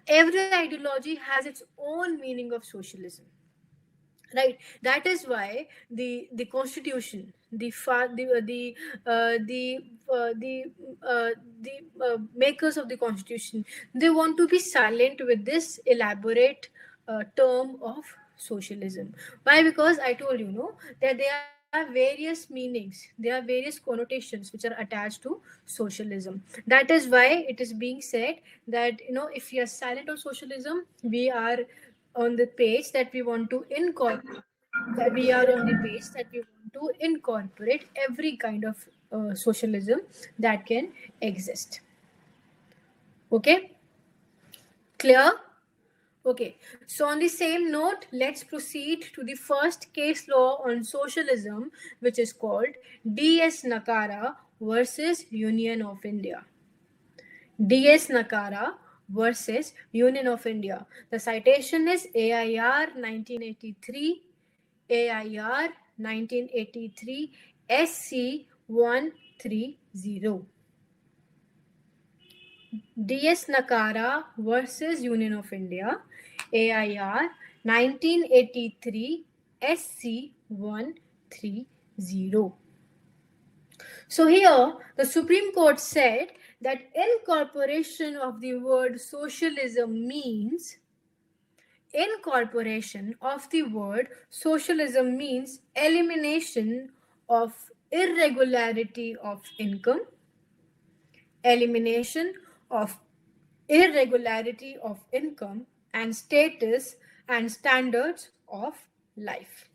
Every ideology has its own meaning of socialism, right? That is why the Constitution, the fa- the makers of the Constitution, they want to be silent with this elaborate term of socialism. Why? Because I told you, that there are various meanings, there are various connotations which are attached to socialism. That is why it is being said that, if we are silent on socialism, we are on the page that we want to incorporate, every kind of socialism that can exist. Okay, clear? Okay, so on the same note, let's proceed to the first case law on socialism, which is called D.S. Nakara versus Union of India. D.S. Nakara versus Union of India. The citation is AIR 1983, AIR 1983, SC 130. D.S. Nakara versus Union of India, AIR 1983, SC 130. So here, the Supreme Court said that incorporation of the word socialism means elimination of irregularity of income, elimination of irregularity of income and status and standards of life.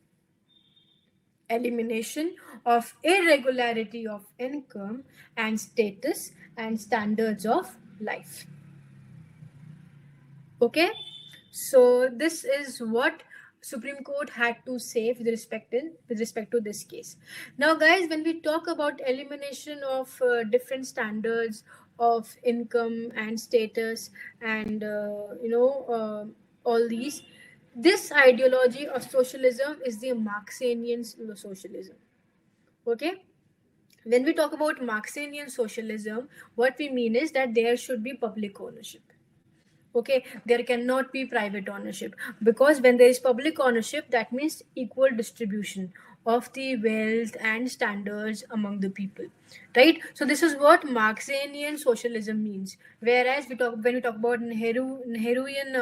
Elimination of irregularity of income and status and standards of life. Okay, so this is what Supreme Court had to say with respect to this case. Now, guys, when we talk about elimination of different standards of income and status and all these, this ideology of socialism is the Marxian socialism. Okay, when we talk about Marxian socialism, what we mean is that there should be public ownership. Okay, there cannot be private ownership, because when there is public ownership, that means equal distribution of the wealth and standards among the people, right? So this is what Marxian socialism means. Whereas when we talk about Nehruian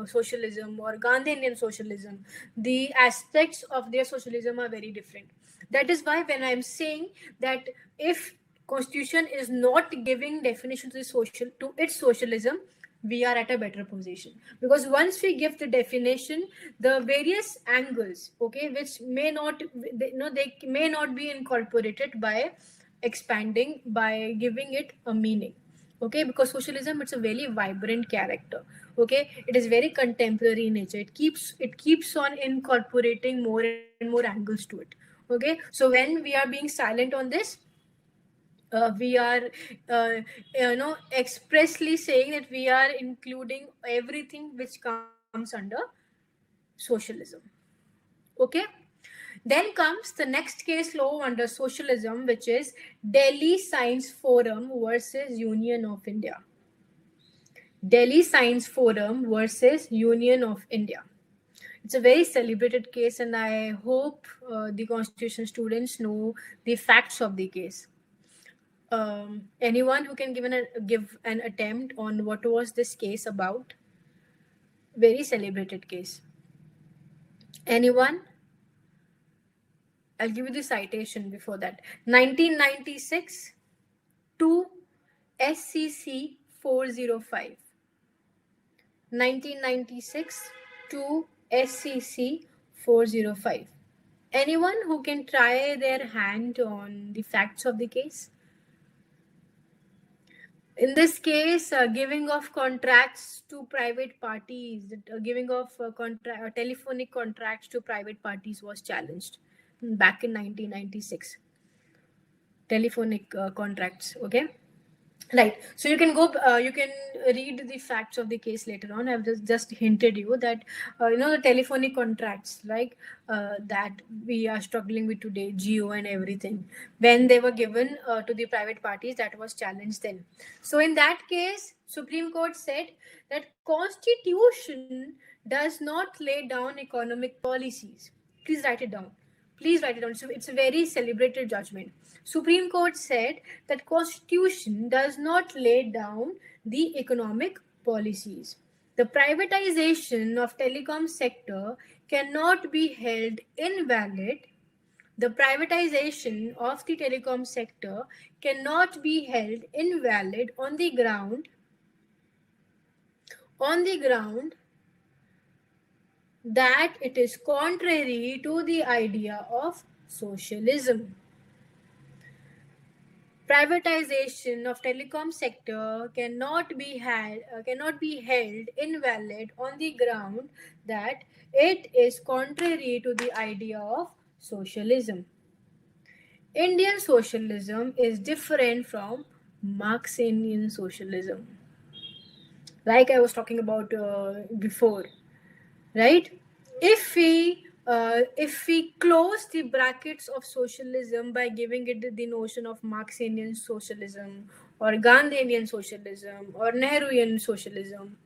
socialism or Gandhian socialism, the aspects of their socialism are very different. That is why when I'm saying that if Constitution is not giving definition to the social to its socialism, we are at a better position, because once we give the definition, the various angles, okay, which may not, they may not be incorporated by expanding, by giving it a meaning. Okay, because socialism, it's a very vibrant character. Okay, it is very contemporary in nature. It keeps on incorporating more and more angles to it. Okay, so when we are being silent on this, we are expressly saying that we are including everything which comes under socialism. Okay, then comes the next case law under socialism, which is Delhi Science Forum versus Union of India. Delhi Science Forum versus Union of India. It's a very celebrated case, and I hope the constitution students know the facts of the case. Anyone who can give an attempt on what was this case about? Very celebrated case. Anyone? I'll give you the citation before that. 1996 to SCC 405. 1996 to SCC 405. Anyone who can try their hand on the facts of the case? In this case, giving of contracts to private parties, giving of telephonic contracts to private parties was challenged back in 1996. Telephonic contracts, okay? Right. So you can you can read the facts of the case later on. I've just hinted you that, the telephonic contracts, like that we are struggling with today, Geo and everything, when they were given to the private parties, that was challenged then. So in that case, Supreme Court said that Constitution does not lay down economic policies. Please write it down. Please write it down. So it's a very celebrated judgment. Supreme Court said that Constitution does not lay down the economic policies. The privatization of telecom sector cannot be held invalid. The privatization of the telecom sector cannot be held invalid on the ground that it is contrary to the idea of socialism. Privatization of telecom sector cannot be held invalid on the ground that it is contrary to the idea of socialism. Indian socialism is different from Marxian socialism, like I was talking about before, right? If we close the brackets of socialism by giving it the notion of Marxian socialism or Gandhian socialism or Nehruian socialism,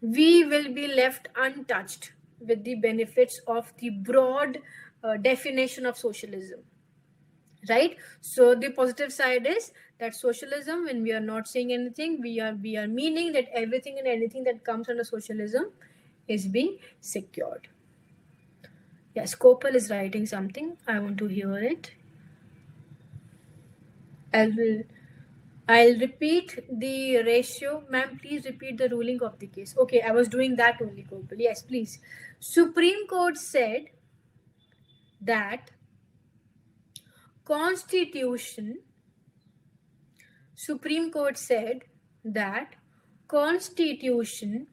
we will be left untouched with the benefits of the broad definition of socialism, right? So the positive side is that socialism, when we are not saying anything, we are meaning that everything and anything that comes under socialism is being secured. Yes, Kopal is writing something. I want to hear it. I'll repeat the ratio. Ma'am, please repeat the ruling of the case. Okay, I was doing that only, Kopal. Yes, please. Supreme Court said that Supreme Court said that Constitution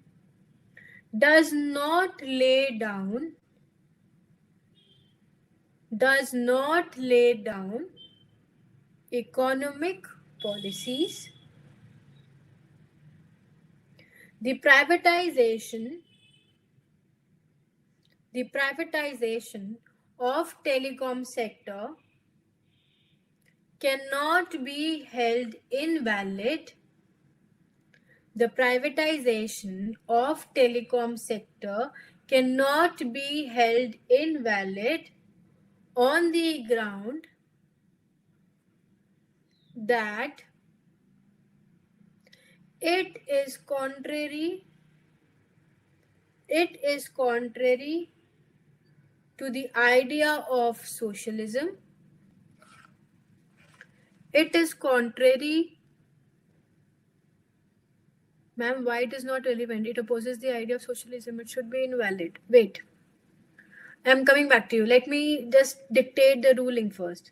does not lay down economic policies. The privatization of telecom sector cannot be held invalid. The privatization of telecom sector cannot be held invalid on the ground that it is contrary to the idea of socialism. It is contrary. Ma'am, why it is not relevant? It opposes the idea of socialism. It should be invalid. Wait, I'm coming back to you. Let me just dictate the ruling first.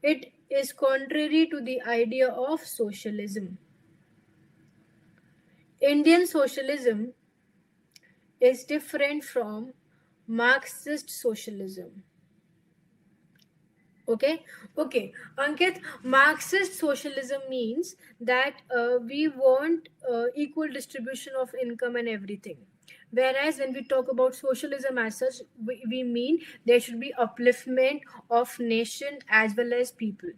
It is contrary to the idea of socialism. Indian socialism is different from Marxist socialism. Okay, Ankit, Marxist socialism means that we want equal distribution of income and everything. Whereas when we talk about socialism as such, we mean there should be upliftment of nation as well as people.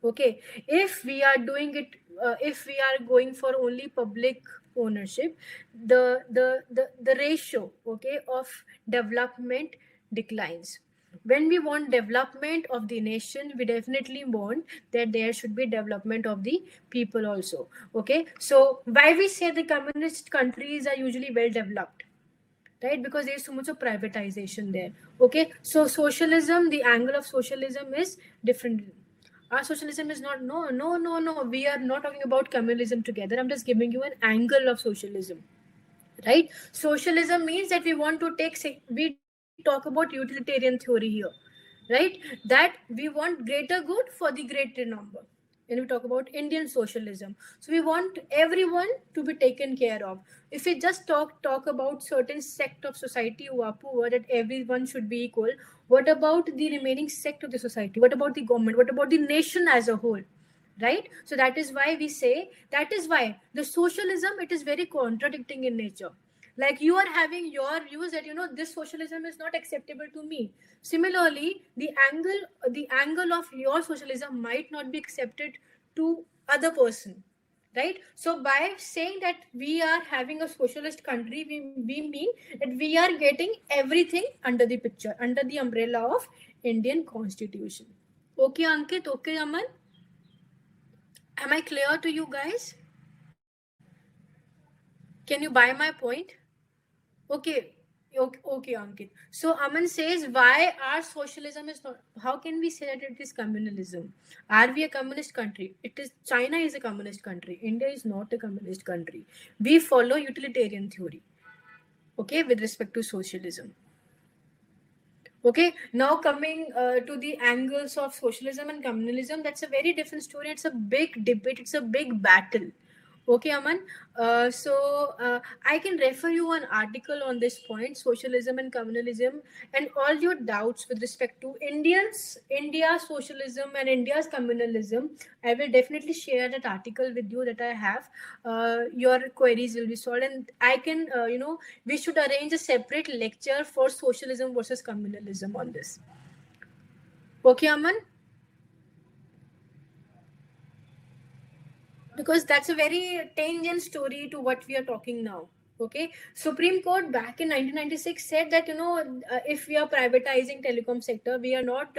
Okay, if we are doing it, if we are going for only public ownership, the ratio, okay, of development declines. When we want development of the nation, we definitely want that there should be development of the people also. Okay, so why we say the communist countries are usually well developed, right? Because there's so much of privatization there. Okay, so socialism, the angle of socialism is different. Our socialism is not, no, we are not talking about communism together. I'm just giving you an angle of socialism, right? Socialism means that we want to take, we talk about utilitarian theory here, right? That we want greater good for the greater number. And we talk about Indian socialism, so we want everyone to be taken care of. If we just talk about certain sect of society who are poor, that everyone should be equal, what about the remaining sect of the society? What about the government? What about the nation as a whole? Right? So that is why we say, that is why the socialism, it is very contradicting in nature. Like you are having your views that this socialism is not acceptable to me. Similarly, the angle of your socialism might not be accepted to other person, right? So by saying that we are having a socialist country, we mean that we are getting everything under the picture, under the umbrella of Indian constitution. Okay, Ankit? Okay, Aman? Am I clear to you guys? Can you buy my point? Okay. Okay, Ankit. So Aman says, why our socialism is not, how can we say that it is communalism? Are we a communist country? It is, China is a communist country. India is not a communist country. We follow utilitarian theory, okay, with respect to socialism. Okay, now coming to the angles of socialism and communalism, that's a very different story. It's a big debate, it's a big battle. Okay, Aman. So I can refer you an article on this point, socialism and communalism, and all your doubts with respect to India's socialism and India's communalism. I will definitely share that article with you that I have. Your queries will be solved, and I can, we should arrange a separate lecture for socialism versus communalism on this. Okay, Aman? Because that's a very tangent story to what we are talking now. Okay, Supreme Court back in 1996 said that if we are privatizing telecom sector, we are not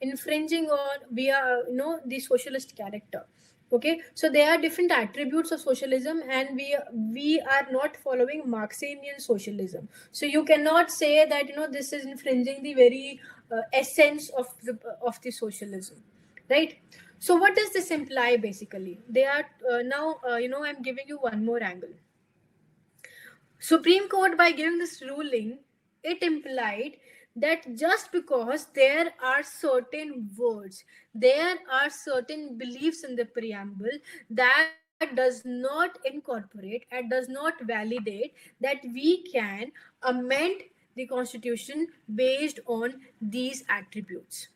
infringing on, we are the socialist character. Okay, so there are different attributes of socialism, and we are not following Marxian socialism. So you cannot say that this is infringing the very essence of the socialism, right? So what does this imply basically? They are now, I'm giving you one more angle. Supreme Court, by giving this ruling, it implied that just because there are certain words, there are certain beliefs in the preamble, that does not incorporate and does not validate that we can amend the constitution based on these attributes.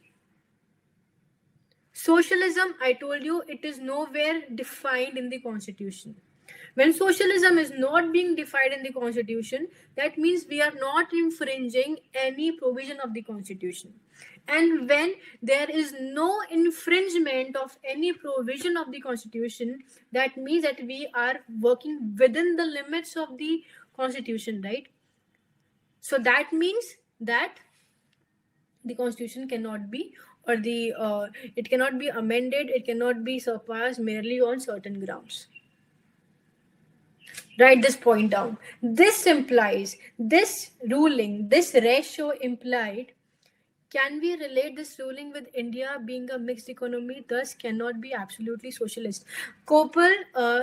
Socialism, I told you, it is nowhere defined in the constitution. When socialism is not being defined in the constitution, that means we are not infringing any provision of the constitution. And when there is no infringement of any provision of the constitution, that means that we are working within the limits of the constitution, right? So that means that the constitution cannot be, or the it cannot be amended, it cannot be surpassed merely on certain grounds. Write this point down. This implies, this ruling, this ratio implied Can we relate this ruling with India being a mixed economy, thus cannot be absolutely socialist? Kopal,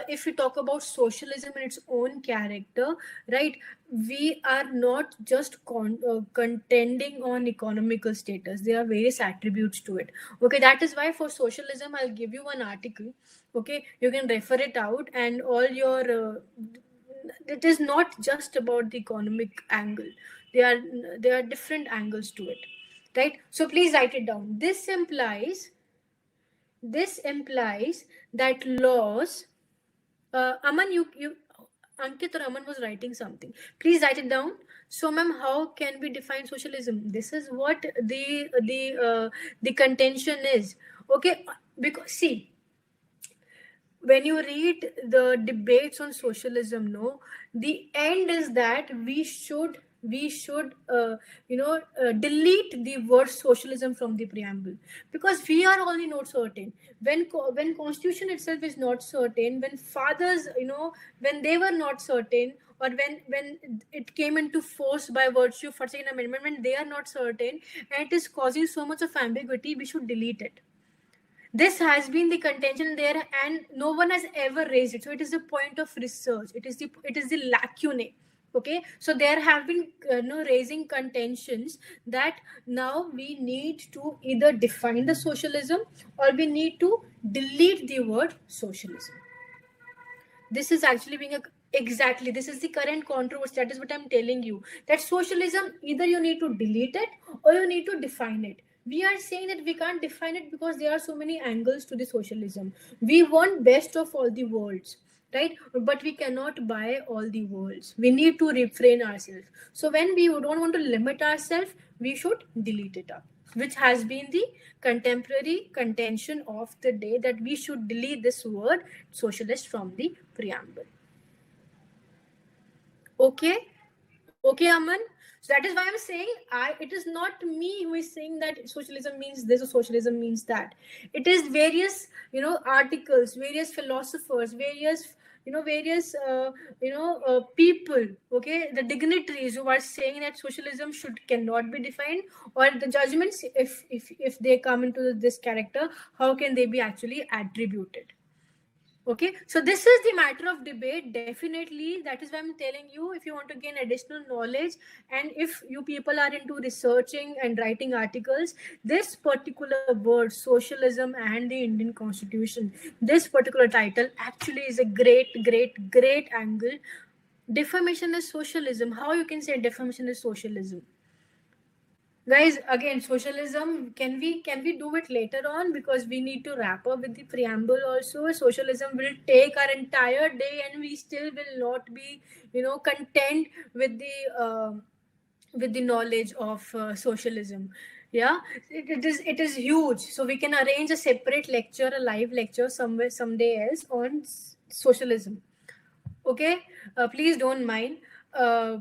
if we talk about socialism in its own character, right, we are not just contending on economical status. There are various attributes to it. Okay, that is why for socialism, I'll give you one article. Okay, you can refer it out, and all your it is not just about the economic angle. There are different angles to it, right? So please write it down. This implies that laws, Aman, you Ankit or Aman was writing something. Please write it down. So, ma'am, how can we define socialism? This is what the contention is. Okay, because see, when you read the debates on socialism, no, the end is that we should delete the word socialism from the preamble, because we are only not certain. When constitution itself is not certain, when fathers, when they were not certain, or when it came into force by virtue of second amendment, when they are not certain, and it is causing so much of ambiguity, we should delete it. This has been the contention there, and no one has ever raised it. So it is the point of research. It is the lacunae. Okay, so there have been no raising contentions that now we need to either define the socialism, or we need to delete the word socialism. This is actually being a exactly, this is the current controversy. That is what I'm telling you, that socialism, either you need to delete it or you need to define it. We are saying that we can't define it because there are so many angles to the socialism. We want best of all the worlds, right? But we cannot buy all the worlds. We need to refrain ourselves. So when we don't want to limit ourselves, we should delete it up, which has been the contemporary contention of the day, that we should delete this word socialist from the preamble. Okay, Aman. So that is why I'm saying, it is not me who is saying that socialism means this or socialism means that. It is various, articles, various philosophers, various people, okay, the dignitaries who are saying that socialism cannot be defined, or the judgments, if they come into this character, how can they be actually attributed? Okay, so this is the matter of debate. Definitely, that is why I'm telling you, if you want to gain additional knowledge, and if you people are into researching and writing articles, this particular word, socialism and the Indian Constitution, this particular title actually is a great angle. Defamation is socialism. How you can say defamation is socialism? Guys, again, socialism, can we do it later on, because we need to wrap up with the preamble also. Socialism will take our entire day, and we still will not be content with the knowledge of socialism. Yeah, it is huge. So we can arrange a separate lecture, a live lecture somewhere someday else on socialism. Okay, please don't mind.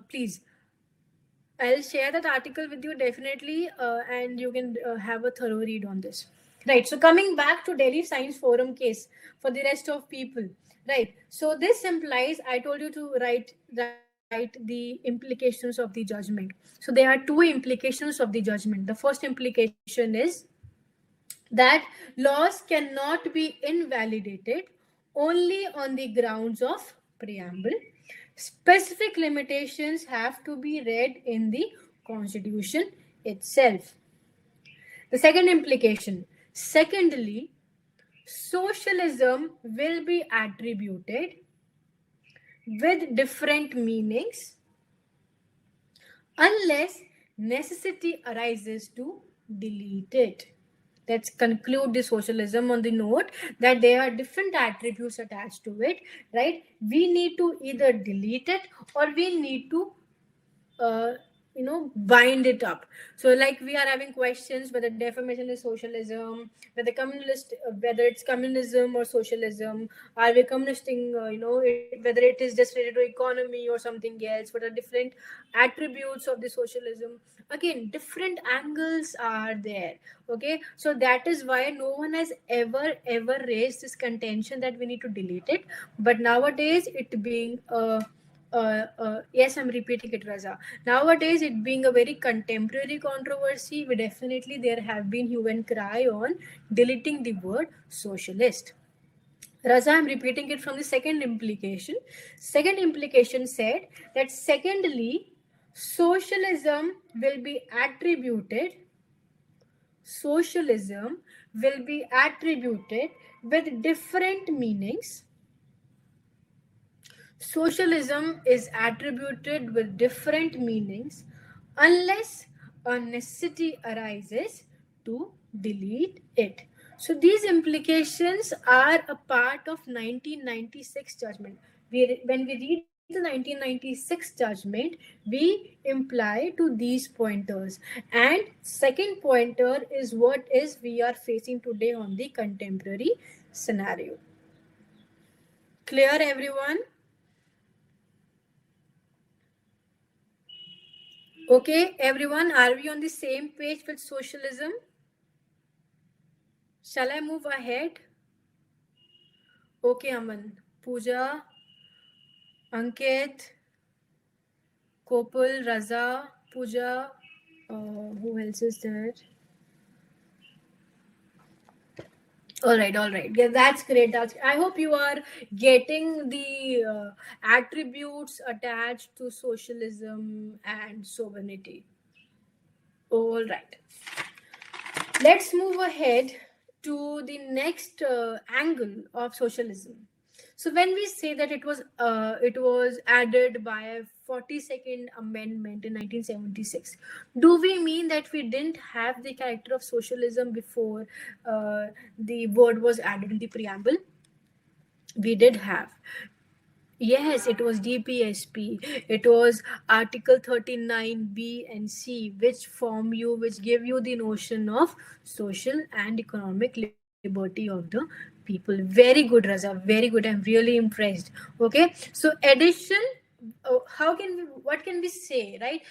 Please, I'll share that article with you definitely, and you can have a thorough read on this. Right. So coming back to Delhi Science Forum case for the rest of people. Right. So this implies, I told you to write the implications of the judgment. So there are two implications of the judgment. The first implication is that laws cannot be invalidated only on the grounds of preamble. Specific limitations have to be read in the Constitution itself. The second implication, secondly, socialism will be attributed with different meanings unless necessity arises to delete it. Let's conclude the socialism on the note that there are different attributes attached to it, right? We need to either delete it, or we need to bind it up. So like, we are having questions whether defamation is socialism, whether it's communism or socialism. Are we communisting, whether it is just related to economy or something else? What are different attributes of the socialism? Again, different angles are there. Okay, so that is why no one has ever raised this contention that we need to delete it. But nowadays, it being Yes, I'm repeating it, Raza. Nowadays, it being a very contemporary controversy, we definitely there have been hue and cry on deleting the word socialist. Raza, I'm repeating it from the second implication. Second implication said that secondly, socialism will be attributed, socialism will be attributed with different meanings. Socialism is attributed with different meanings unless a necessity arises to delete it. So these implications are a part of 1996 judgment. When we read the 1996 judgment, we imply to these pointers. And second pointer is what is we are facing today on the contemporary scenario. Clear, everyone? Okay, everyone, are we on the same page with socialism? Shall I move ahead? Okay, Aman. Pooja, Ankit, Kopul, Raza, Pooja. Who else is there? All right. Yeah, that's great. I hope you are getting the attributes attached to socialism and sovereignty. All right. Let's move ahead to the next angle of socialism. So when we say that it was added by a 42nd amendment in 1976, do we mean that we didn't have the character of socialism before the word was added in the preamble? We did have. Yes, it was DPSP. It was Article 39B and C, which give you the notion of social and economic liberty of the people. Very good, Raza. Very good. I'm really impressed. Okay. So addition, how can we, what can we say, right?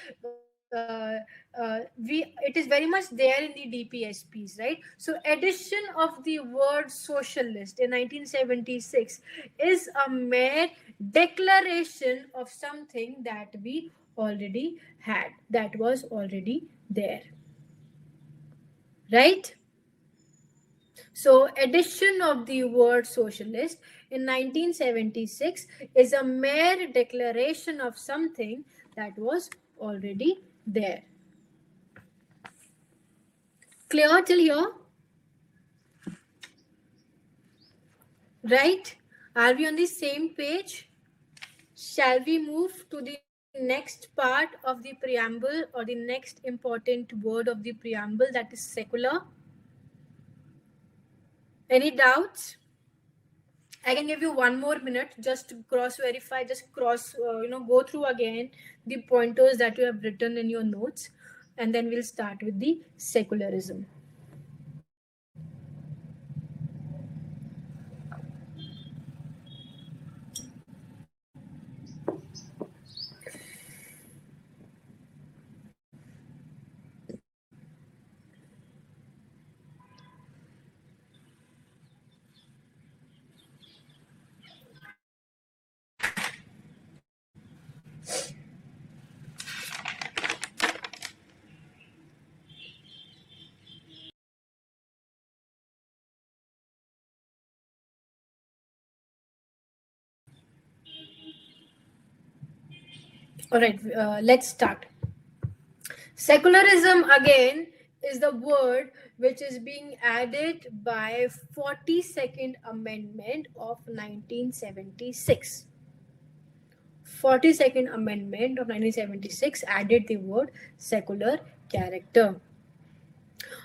It is very much there in the DPSPs, right? So addition of the word socialist in 1976 is a mere declaration of something that we already had, that was already there, right? So addition of the word socialist in 1976 is a mere declaration of something that was already there. Clear till here? Right? Are we on the same page? Shall we move to the next part of the preamble or the next important word of the preamble, that is secular? Any doubts? I can give you one more minute just to cross verify, just go through again the pointers that you have written in your notes, and then we'll start with the secularism. All right, let's start. Secularism again is the word which is being added by 42nd Amendment of 1976. 42nd Amendment of 1976 added the word secular character.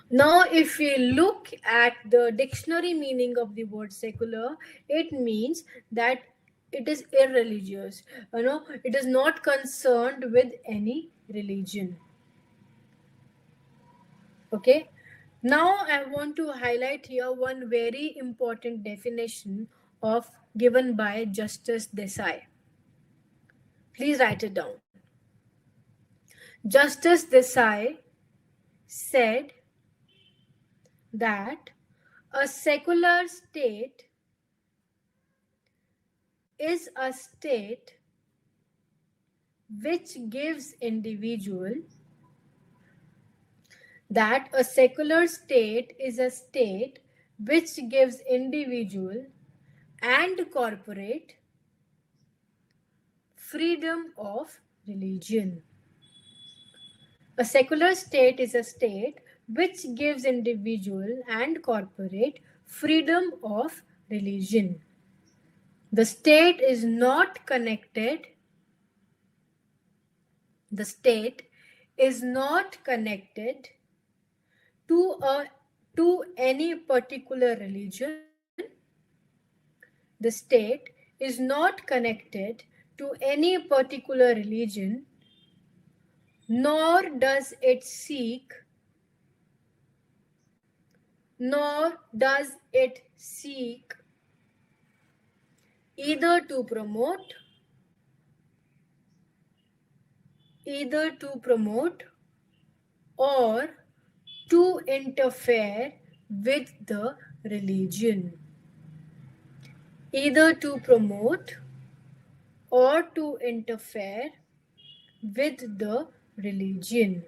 Now, if we look at the dictionary meaning of the word secular, it means that it is irreligious. It is not concerned with any religion. Okay. Now I want to highlight here one very important definition of given by Justice Desai. Please write it down. Justice Desai said that a secular state is a state which gives individual that a secular state is a state which gives individual and corporate freedom of religion. A secular state is a state which gives individual and corporate freedom of religion. The state is not connected. The state is not connected to any particular religion. The state is not connected to any particular religion, nor does it seek either to promote or to interfere with the religion. Either to promote or to interfere with the religion.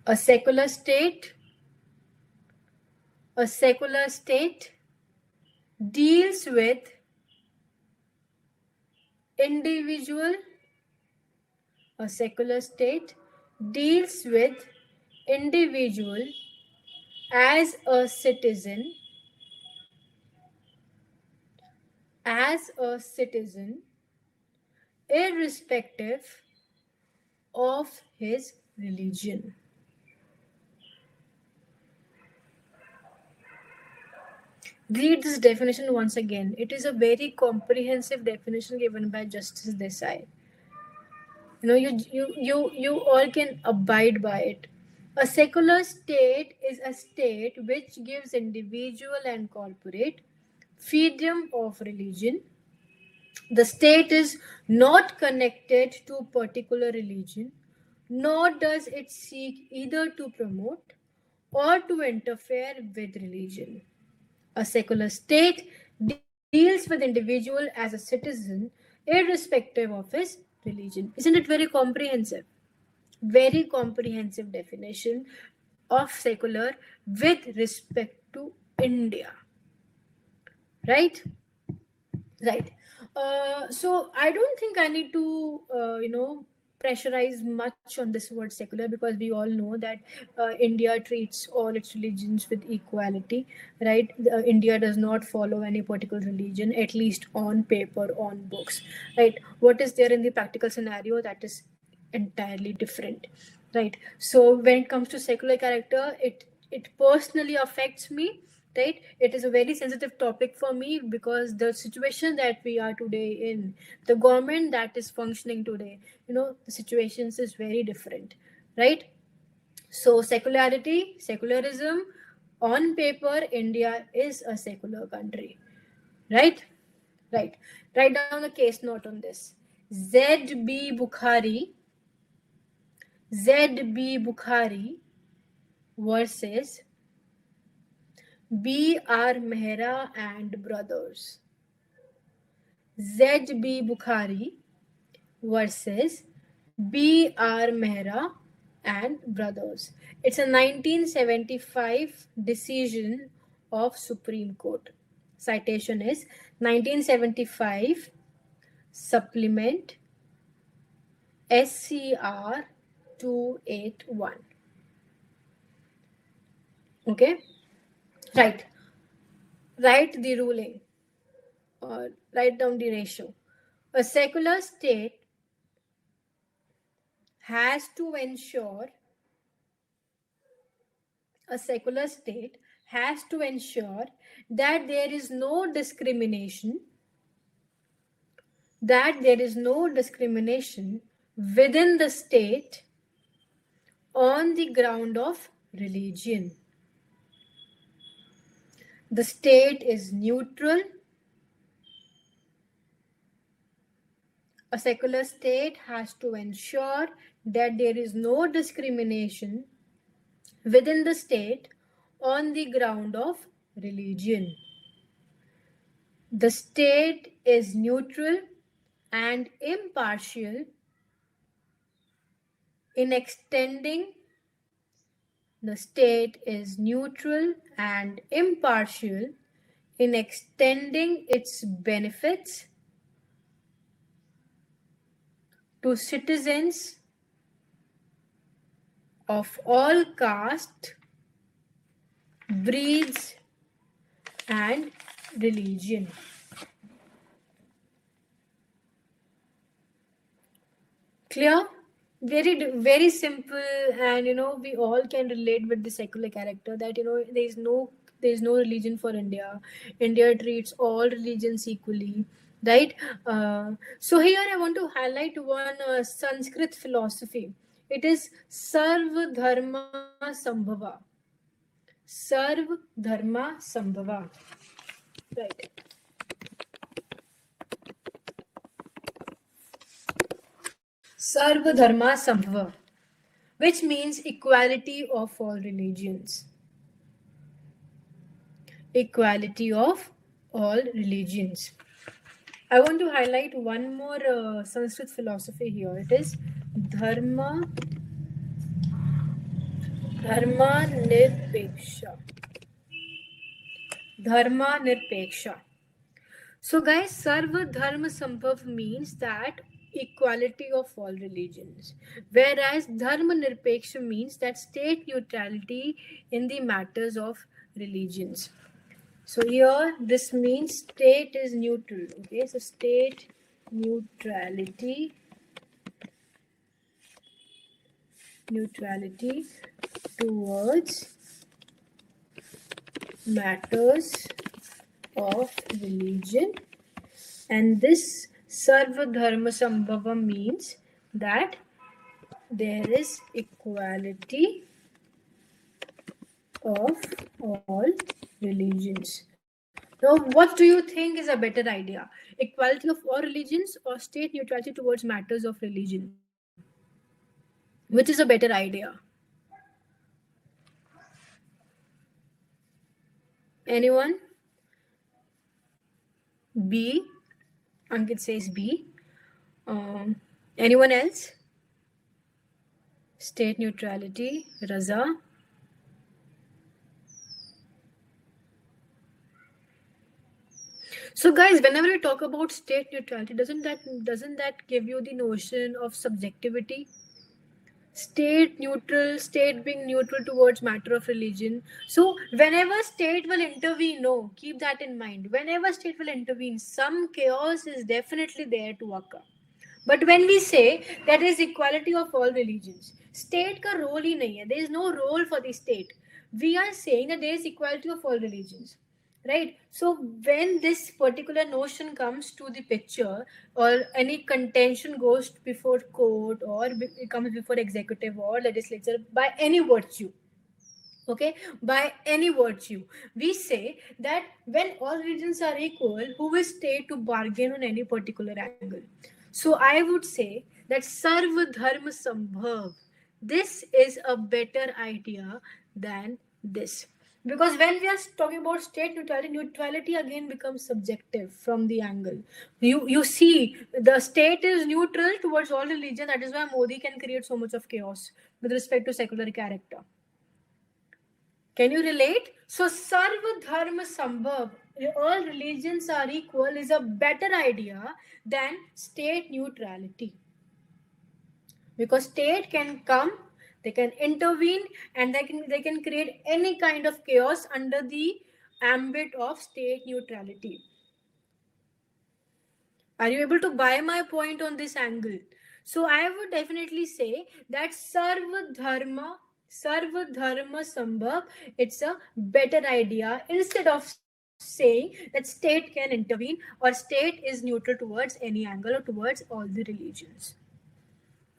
A secular state deals with individual. A secular state deals with individual as a citizen irrespective of his religion. Read this definition once again. It is a very comprehensive definition given by Justice Desai. You all can abide by it. A secular state is a state which gives individual and corporate freedom of religion. The state is not connected to a particular religion, nor does it seek either to promote or to interfere with religion. A secular state deals with individual as a citizen irrespective of his religion. Isn't it very comprehensive? Very comprehensive definition of secular with respect to India. Right? Right. So I don't think I need to, pressurize much on this word secular, because we all know that India treats all its religions with equality, right? India does not follow any particular religion, at least on paper, on books, right? What is there in the practical scenario, that is entirely different, right? So when it comes to secular character, it personally affects me, right? It is a very sensitive topic for me, because the situation that we are today in, the government that is functioning today, the situations is very different, right? So secularism, on paper, India is a secular country, right? Right. Write down a case note on this. Z.B. Bukhari versus B.R. Mehra and brothers. Z.B. Bukhari versus B.R. Mehra and brothers. It's a 1975 decision of Supreme Court. Citation is 1975 Supplement SCR 281. Okay? Right. Write the ruling, or write down the ratio. A secular state has to ensure that there is no discrimination within the state on the ground of religion. The state is neutral. A secular state has to ensure that there is no discrimination within the state on the ground of religion. The state is neutral. and impartial in extending the state is neutral and impartial in extending its benefits to citizens of all caste, breeds, and religion. Clear? Very simple, and we all can relate with the secular character that there is no religion for India. India treats all religions equally, right? So here I want to highlight one Sanskrit philosophy. It is Sarva Dharma Sambhava. Sarv Dharma Sambhava. Right. Sarva Dharma Sambhava, which means equality of all religions. Equality of all religions. I want to highlight one more Sanskrit philosophy here. It is Dharma Nirpeksha. Dharma Nirpeksha. So guys, Sarva Dharma Sambhav means that equality of all religions, whereas Dharma Nirpeksha means that state neutrality in the matters of religions. So here this means state is neutral. Okay, so state neutrality towards matters of religion, and this Sarva Dharma Sambhava means that there is equality of all religions. Now, what do you think is a better idea? Equality of all religions or state neutrality towards matters of religion? Which is a better idea? Anyone? B. Ankit says B. Anyone else? State neutrality. Raza. So guys, whenever we talk about state neutrality, doesn't that give you the notion of subjectivity? State neutral, state being neutral towards matter of religion. So whenever state will intervene, no, keep that in mind. Whenever state will intervene, some chaos is definitely there to occur. But when we say that is equality of all religions, state ka role hi nahi hai. There is no role for the state. We are saying that there is equality of all religions. Right? So when this particular notion comes to the picture, or any contention goes before court, or it comes before executive or legislature by any virtue, okay, by any virtue, we say that when all religions are equal, who is state to bargain on any particular angle? So I would say that Sarva Dharma Sambhav, this is a better idea than this. Because when we are talking about state neutrality again becomes subjective from the angle. You see, the state is neutral towards all religion. That is why Modi can create so much of chaos with respect to secular character. Can you relate? So Sarva Dharma Sambhav, all religions are equal, is a better idea than state neutrality. Because state can come, they can intervene, and they can create any kind of chaos under the ambit of state neutrality. Are you able to buy my point on this angle? So I would definitely say that Sarva Dharma Sambhav, it's a better idea instead of saying that state can intervene or state is neutral towards any angle or towards all the religions.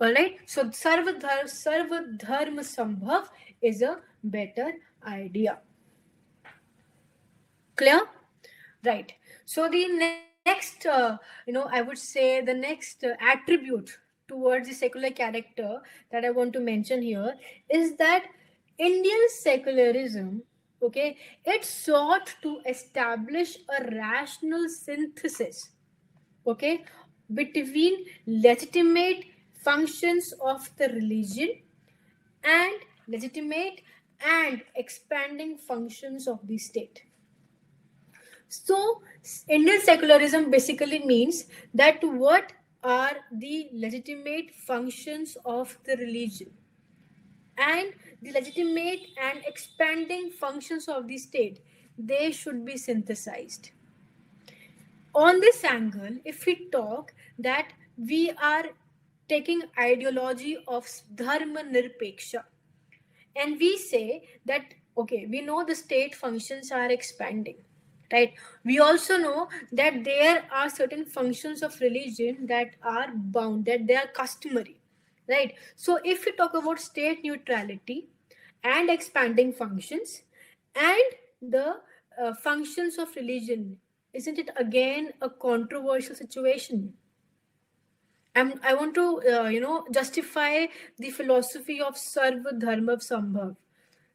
Alright, so Sarva Dharma Sambhav is a better idea. Clear? Right. So the next, I would say the next attribute towards the secular character that I want to mention here is that Indian secularism, okay, it sought to establish a rational synthesis, okay, between legitimate functions of the religion and legitimate and expanding functions of the state. So, Indian secularism basically means that what are the legitimate functions of the religion and the legitimate and expanding functions of the state, they should be synthesized. On this angle, if we talk that we are taking ideology of dharma nirpeksha, and we say that okay, we know the state functions are expanding, right? We also know that there are certain functions of religion that are bound, that they are customary, right? So if we talk about state neutrality and expanding functions and the functions of religion, isn't it again a controversial situation? I want to, justify the philosophy of Sarva Dharma Sambhav.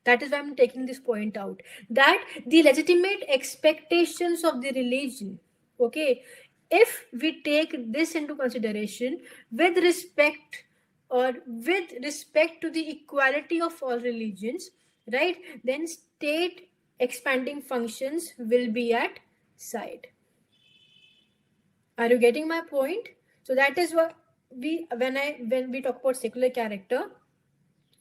That is why I'm taking this point out. That the legitimate expectations of the religion, okay, if we take this into consideration with respect to the equality of all religions, right, then state expanding functions will be at side. Are you getting my point? So that is what when we talk about secular character,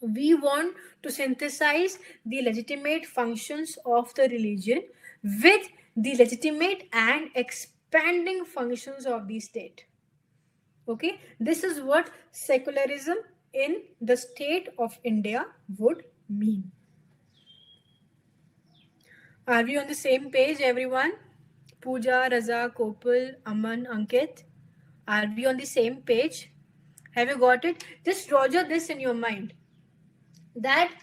we want to synthesize the legitimate functions of the religion with the legitimate and expanding functions of the state. Okay, this is what secularism in the state of India would mean. Are we on the same page, everyone? Pooja, Raza, Kopal, Aman, Ankit. Are we on the same page? Have you got it? Just roger this in your mind. That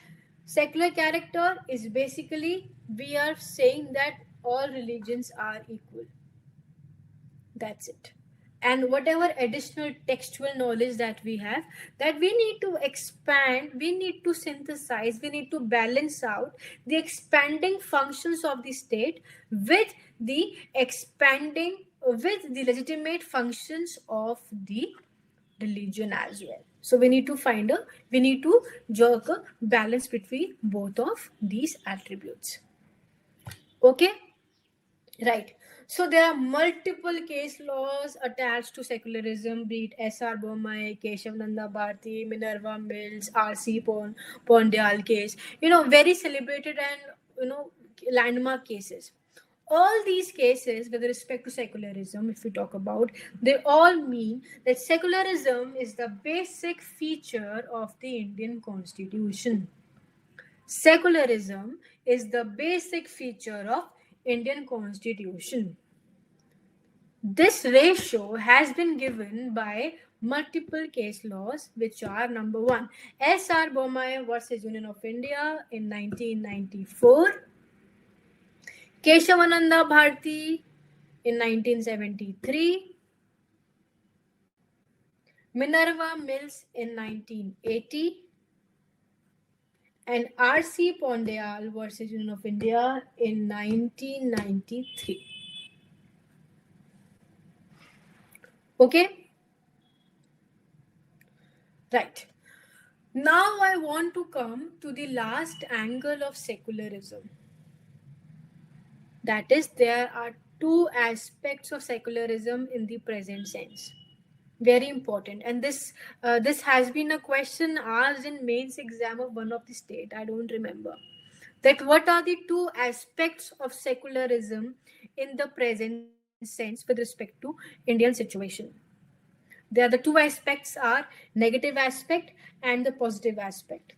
secular character is basically, we are saying that all religions are equal. That's it. And whatever additional textual knowledge that we have, that we need to expand, we need to synthesize, we need to balance out the expanding functions of the state with the legitimate functions of the religion as well. So we need to jerk a balance between both of these attributes. Okay? Right. So there are multiple case laws attached to secularism, be it S.R. Bommai, Keshavananda Bharti, Minerva Mills, R.C. Pondyal case, very celebrated and, landmark cases. All these cases, with respect to secularism, if we talk about, they all mean that secularism is the basic feature of the Indian Constitution. Secularism is the basic feature of Indian Constitution. This ratio has been given by multiple case laws, which are number 1, S.R. Bommai versus Union of India in 1994, Keshavananda Bharti in 1973, Minerva Mills in 1980, and R.C. Pondyal versus Union of India in 1993. Okay? Right. Now I want to come to the last angle of secularism. That is, there are two aspects of secularism in the present sense. Very important. And this has been a question asked in mains exam of one of the state. I don't remember. That what are the two aspects of secularism in the present sense with respect to Indian situation? There, the two aspects are negative aspect and the positive aspect.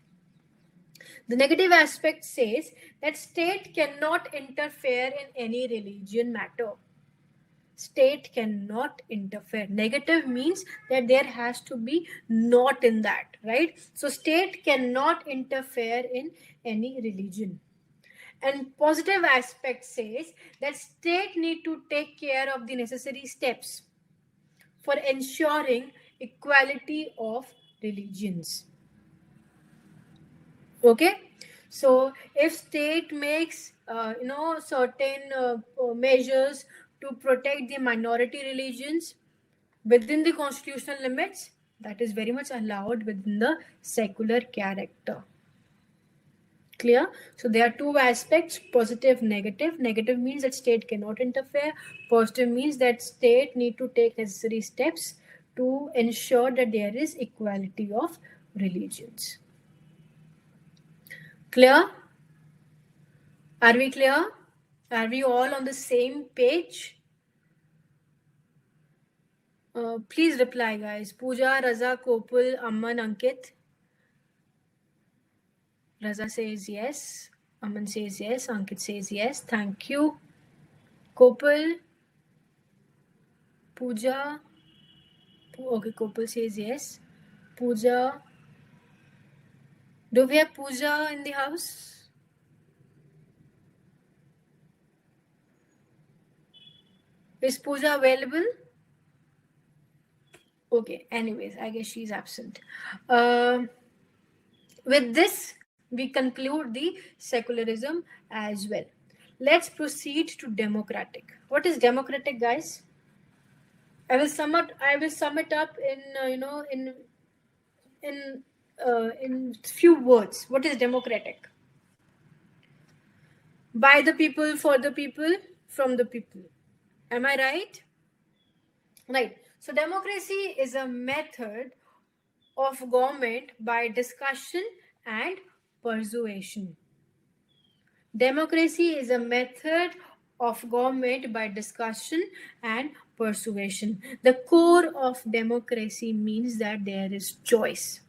The negative aspect says that state cannot interfere in any religion matter. State cannot interfere. Negative means that there has to be not in that, right? So state cannot interfere in any religion. And positive aspect says that state need to take care of the necessary steps for ensuring equality of religions. Okay, so if state makes certain measures to protect the minority religions, within the constitutional limits, that is very much allowed within the secular character. Clear? So there are two aspects, positive, negative. Negative means that state cannot interfere. Positive means that state need to take necessary steps to ensure that there is equality of religions. Clear? Are we clear? Are we all on the same page? Please reply, guys. Pooja, Raza, Kopul, Amman, Ankit. Raza says yes. Aman says yes. Ankit says yes. Thank you. Kopul, Pooja. Okay, Kopul says yes. Pooja. Do we have Pooja in the house? Is Pooja available? Okay, anyways, I guess she's absent. With this, we conclude the secularism as well. Let's proceed to democratic. What is democratic, guys? I will sum it up in in few words. What is democratic? By the people, for the people, from the people. Am I right? Right. So democracy is a method of government by discussion and persuasion. Democracy is a method of government by discussion and persuasion. The core of democracy means that there is choice.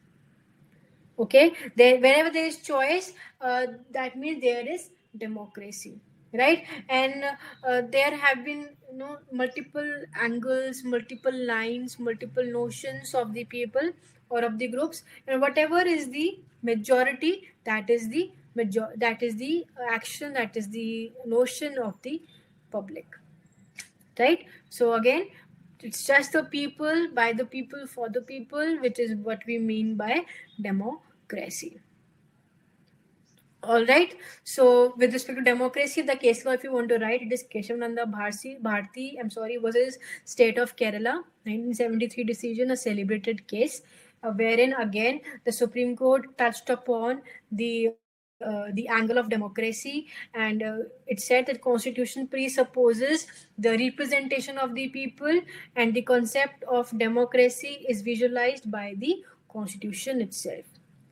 Okay, wherever there is choice, that means there is democracy, right? And there have been multiple angles, multiple lines, multiple notions of the people or of the groups, and whatever is the majority, that is the action, that is the notion of the public, right? So again, it's just the people, by the people, for the people, which is what we mean by democracy. All right. So with respect to democracy, the case law, if you want to write, it is Keshavananda Bharti, versus State of Kerala, 1973 decision, a celebrated case, wherein again the Supreme Court touched upon the angle of democracy, and it said that constitution presupposes the representation of the people, and the concept of democracy is visualized by the constitution itself,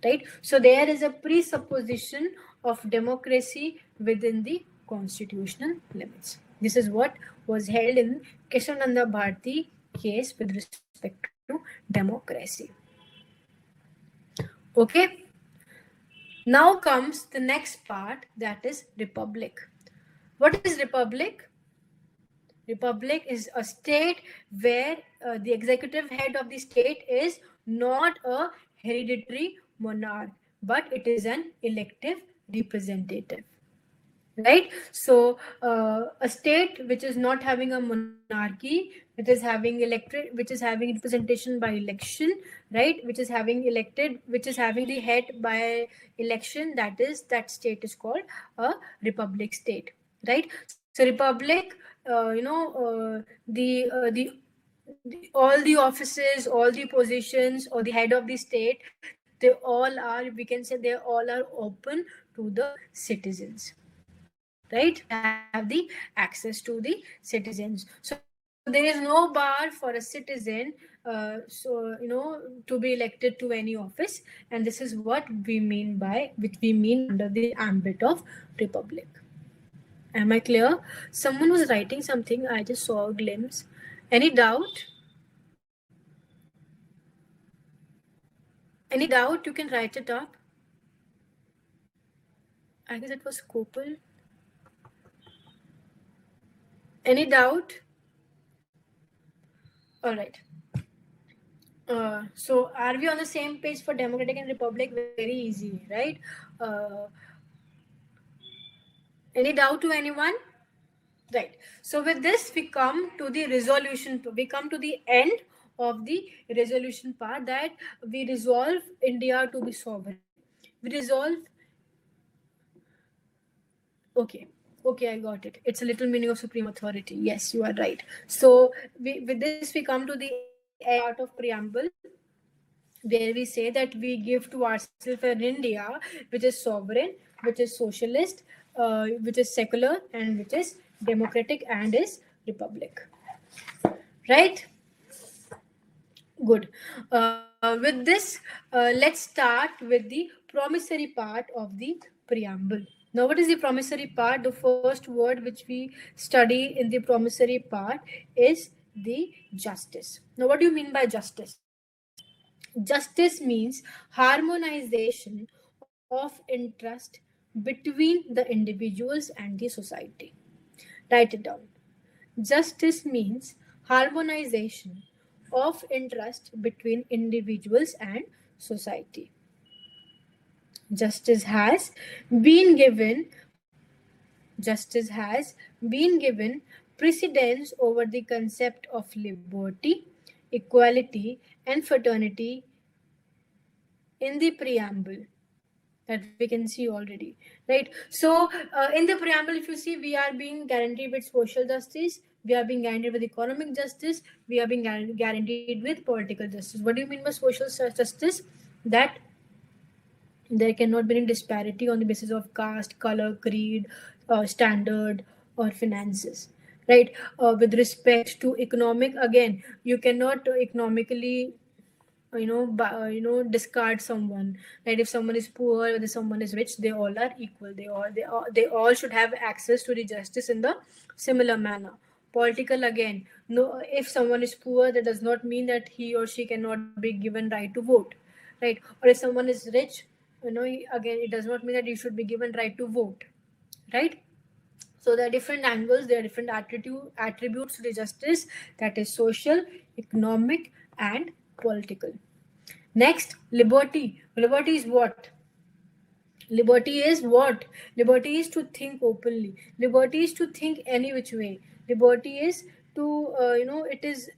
right? So there is a presupposition of democracy within the constitutional limits. This is what was held in Keshavananda Bharti case with respect to democracy. Okay. Now comes the next part, that is republic. What is republic? Republic is a state where the executive head of the state is not a hereditary monarch, but it is an elective representative. Right? So a state which is not having a monarchy, which is having representation by election, right? Which is having the head by election, that state is called a republic state, right? So republic, all the offices, all the positions, or the head of the state, we can say they all are open to the citizens, right? They have the access to the citizens. So there is no bar for a citizen to be elected to any office, and this is what we mean under the ambit of republic. Am I clear? Someone was writing something, I just saw a glimpse. Any doubt? Any doubt? You can write it up. I guess it was Kopal. Any doubt? All right. So are we on the same page for democratic and republic? Very easy, right? Any doubt to anyone? Right. So with this, we come to the resolution. We come to the end of the resolution part, that we resolve India to be sovereign. We resolve. Okay. Okay, I got it. It's a little meaning of supreme authority. Yes, you are right. So with this, we come to the end part of preamble, where we say that we give to ourselves an India which is sovereign, which is socialist, which is secular, and which is democratic and is republic. Right? Good. With this, let's start with the promissory part of the preamble. Now, what is the promissory part? The first word which we study in the promissory part is the justice. Now, what do you mean by justice? Justice means harmonization of interest between the individuals and the society. Write it down. Justice means harmonization of interest between individuals and society. Justice has been given justice has been given precedence over the concept of liberty, equality, and fraternity in the preamble that we can see already, right? So in the preamble, if you see, we are being guaranteed with social justice, we are being guaranteed with economic justice, we are being guaranteed with political justice. What do you mean by social justice? That there cannot be any disparity on the basis of caste, color, creed, standard, or finances, right? With respect to economic, again, you cannot economically discard someone, right? If someone is poor, whether someone is rich, they all are equal. They all should have access to the justice in the similar manner. Political, again, no, if someone is poor, that does not mean that he or she cannot be given right to vote, right? Or if someone is rich, again, it does not mean that you should be given right to vote, right? So there are different angles, there are different attributes to the justice, that is social, economic, and political. Next, liberty. Liberty is what? Liberty is what? Liberty is to think openly. Liberty is to think any which way. Liberty is to, it is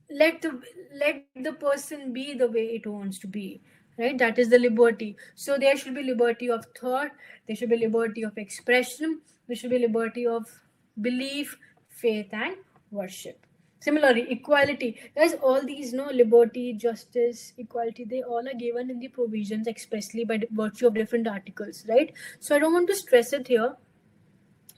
let the person be the way it wants to be, right? That is the liberty. So there should be liberty of thought, there should be liberty of expression, there should be liberty of belief, faith, and worship. Similarly, equality, there's all these, liberty, justice, equality, they all are given in the provisions expressly by virtue of different articles, right? So I don't want to stress it here,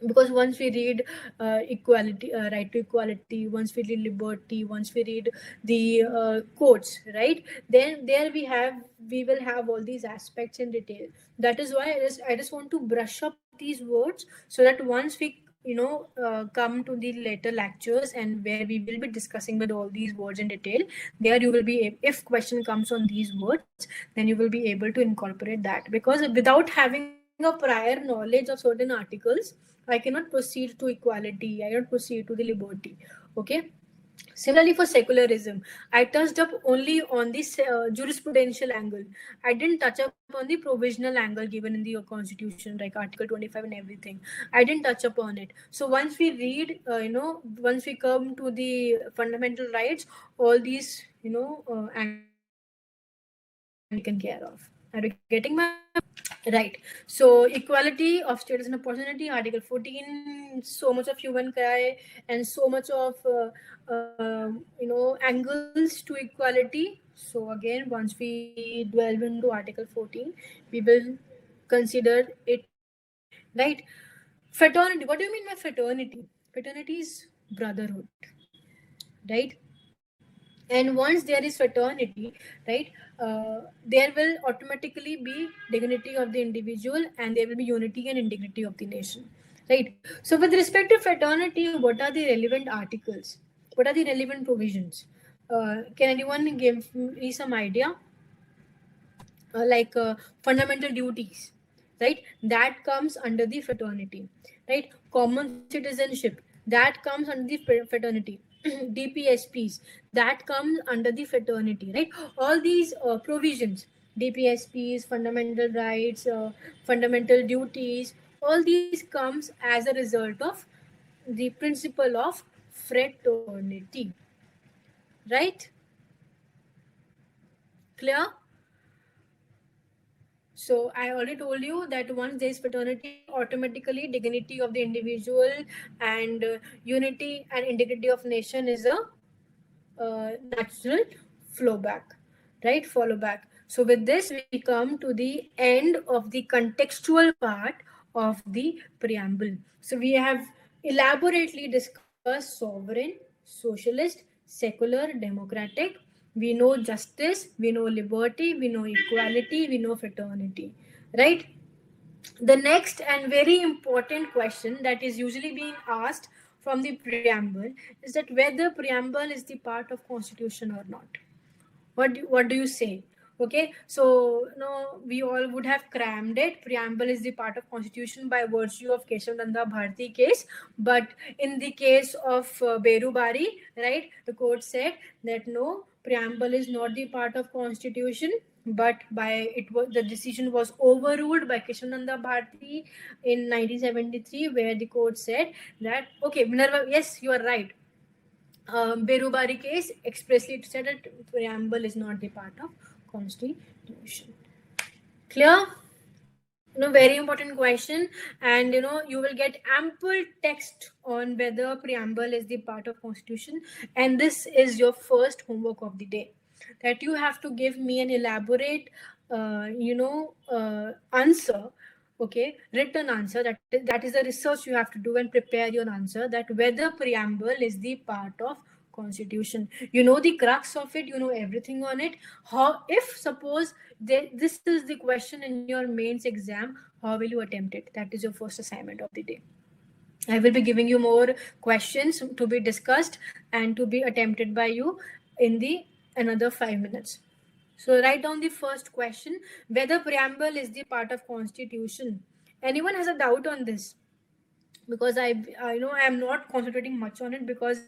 because once we read equality, right to equality, once we read liberty, once we read the quotes, right, then there we will have all these aspects in detail. That is why I just want to brush up these words, so that once we come to the later lectures, and where we will be discussing with all these words in detail, there you will be, if question comes on these words, then you will be able to incorporate that. Because without having a prior knowledge of certain articles, I cannot proceed to equality, I cannot proceed to the liberty. Okay. Similarly, for secularism, I touched up only on the jurisprudential angle. I didn't touch up on the provisional angle given in the constitution, like Article 25 and everything. I didn't touch upon it. So once we read, once we come to the fundamental rights, all these, angles will be taken care of. Are you getting my right? So equality of status and opportunity, Article 14. So much of human cry and so much of angles to equality. So again, once we delve into Article 14, we will consider it more, right? Fraternity. What do you mean by fraternity? Fraternity is brotherhood, right? And once there is fraternity, right, there will automatically be dignity of the individual, and there will be unity and integrity of the nation, right? So with respect to fraternity, what are the relevant articles, what are the relevant provisions? Can anyone give me some idea? Like fundamental duties, right, that comes under the fraternity, right? Common citizenship, that comes under the fraternity. DPSPs, that comes under the fraternity, right? All these provisions, DPSPs, fundamental rights, fundamental duties, all these comes as a result of the principle of fraternity, right? Clear? So I already told you that once there is fraternity, automatically dignity of the individual and unity and integrity of nation is a natural flow back, right? Follow back. So with this, we come to the end of the contextual part of the preamble. So we have elaborately discussed sovereign, socialist, secular, democratic. We know justice, we know liberty, we know equality, we know fraternity, right? The next and very important question that is usually being asked from the preamble is that whether preamble is the part of constitution or not. What do you say? Okay, so no, we all would have crammed it. Preamble is the part of constitution by virtue of Keshav Nanda Bharti case, but in the case of Beru Bari, right, the court said that no, preamble is not the part of constitution, but by it was the decision was overruled by Keshav Nanda Bharti in 1973, where the court said that okay, Minerva, yes, you are right. Berubari case expressly said that preamble is not the part of constitution. Clear? Very important question, and you will get ample text on whether preamble is the part of constitution, and this is your first homework of the day, that you have to give me an elaborate answer, okay, written answer. That is the research you have to do and prepare your answer, that whether preamble is the part of constitution. You know the crux of it, you know everything on it. How, if suppose this is the question in your mains exam, how will you attempt it? That is your first assignment of the day. I will be giving you more questions to be discussed and to be attempted by you in the another 5 minutes. So write down the first question, whether preamble is the part of constitution. Anyone has a doubt on this? Because I know I am not concentrating much on it, because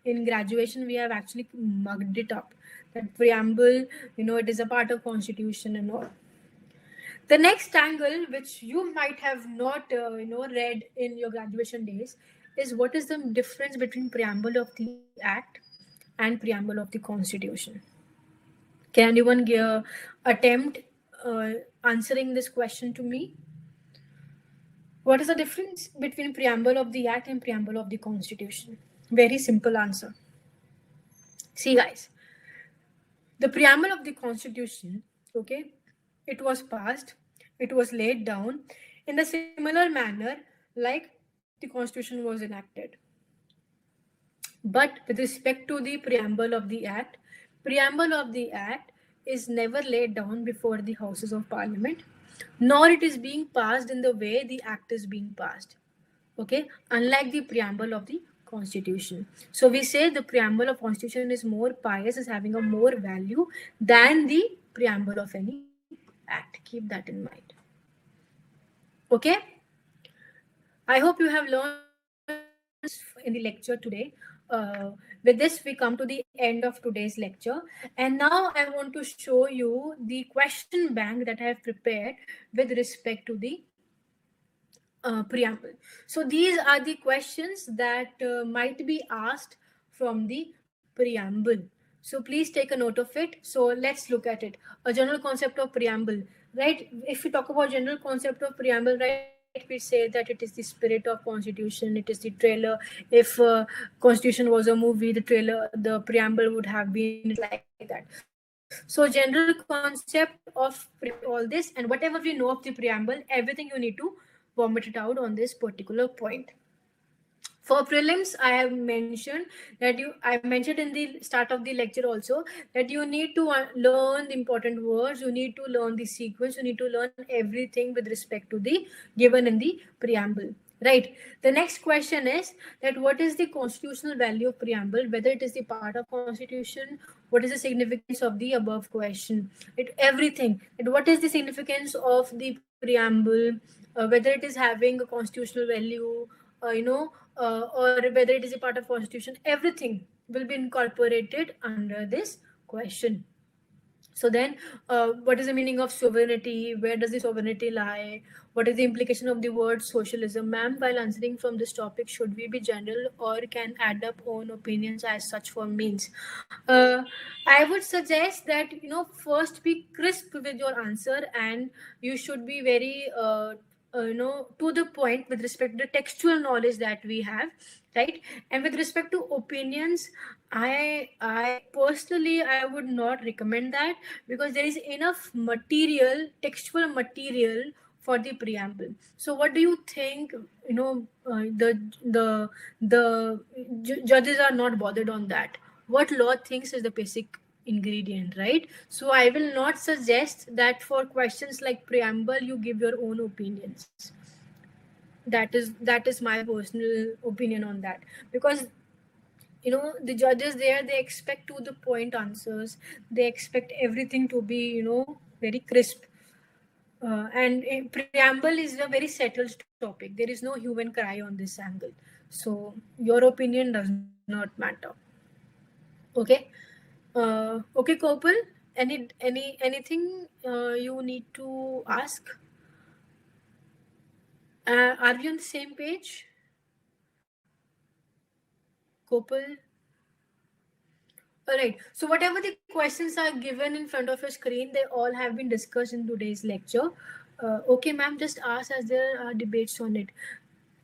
in graduation we have actually mugged it up that preamble, it is a part of constitution and all. The next angle, which you might have not read in your graduation days, is what is the difference between preamble of the act and preamble of the constitution. Can anyone attempt answering this question to me? What is the difference between preamble of the act and preamble of the constitution? Very simple answer. See guys, the preamble of the constitution, okay, it was passed, it was laid down in the similar manner like the constitution was enacted. But with respect to the preamble of the act is never laid down before the houses of parliament, nor it is being passed in the way the act is being passed. Okay, unlike the preamble of the constitution. So we say the preamble of constitution is more pious, is having a more value than the preamble of any act. Keep that in mind. Okay, I hope you have learned in the lecture today. With this, we come to the end of today's lecture. And now I want to show you the question bank that I have prepared with respect to the preamble. So these are the questions that might be asked from the preamble. So please take a note of it. So let's look at it. A general concept of preamble, right? If we talk about general concept of preamble, right, we say that it is the spirit of constitution, it is the trailer. If constitution was a movie, the trailer, the preamble would have been like that. So general concept of all this, and whatever we know of the preamble, everything you need to vomit it out on this particular point. For prelims, I have mentioned that I mentioned in the start of the lecture also that you need to learn the important words, you need to learn the sequence, you need to learn everything with respect to the given in the preamble. Right. The next question is that what is the constitutional value of preamble, whether it is the part of constitution, what is the significance of the above question, everything. What is the significance of the preamble, whether it is having a constitutional value, or whether it is a part of constitution, everything will be incorporated under this question. So then, what is the meaning of sovereignty? Where does the sovereignty lie? What is the implication of the word socialism? Ma'am, while answering from this topic, should we be general or can add up own opinions as such for means? I would suggest that, first be crisp with your answer, and you should be very, to the point with respect to the textual knowledge that we have, right? And with respect to opinions, I personally I would not recommend that, because there is enough material, textual material for the preamble. So what do you think? The judges are not bothered on that. What law thinks is the basic ingredient, right? So I will not suggest that for questions like preamble you give your own opinions. That is my personal opinion on that, because the judges there, they expect to the point answers. They expect everything to be very crisp. And preamble is a very settled topic. There is no human cry on this angle. So your opinion does not matter. Okay. Okay, Kopal, anything you need to ask? Are we on the same page, Kopal? All right. So whatever the questions are given in front of your screen, they all have been discussed in today's lecture. Okay, ma'am, just ask as there are debates on it.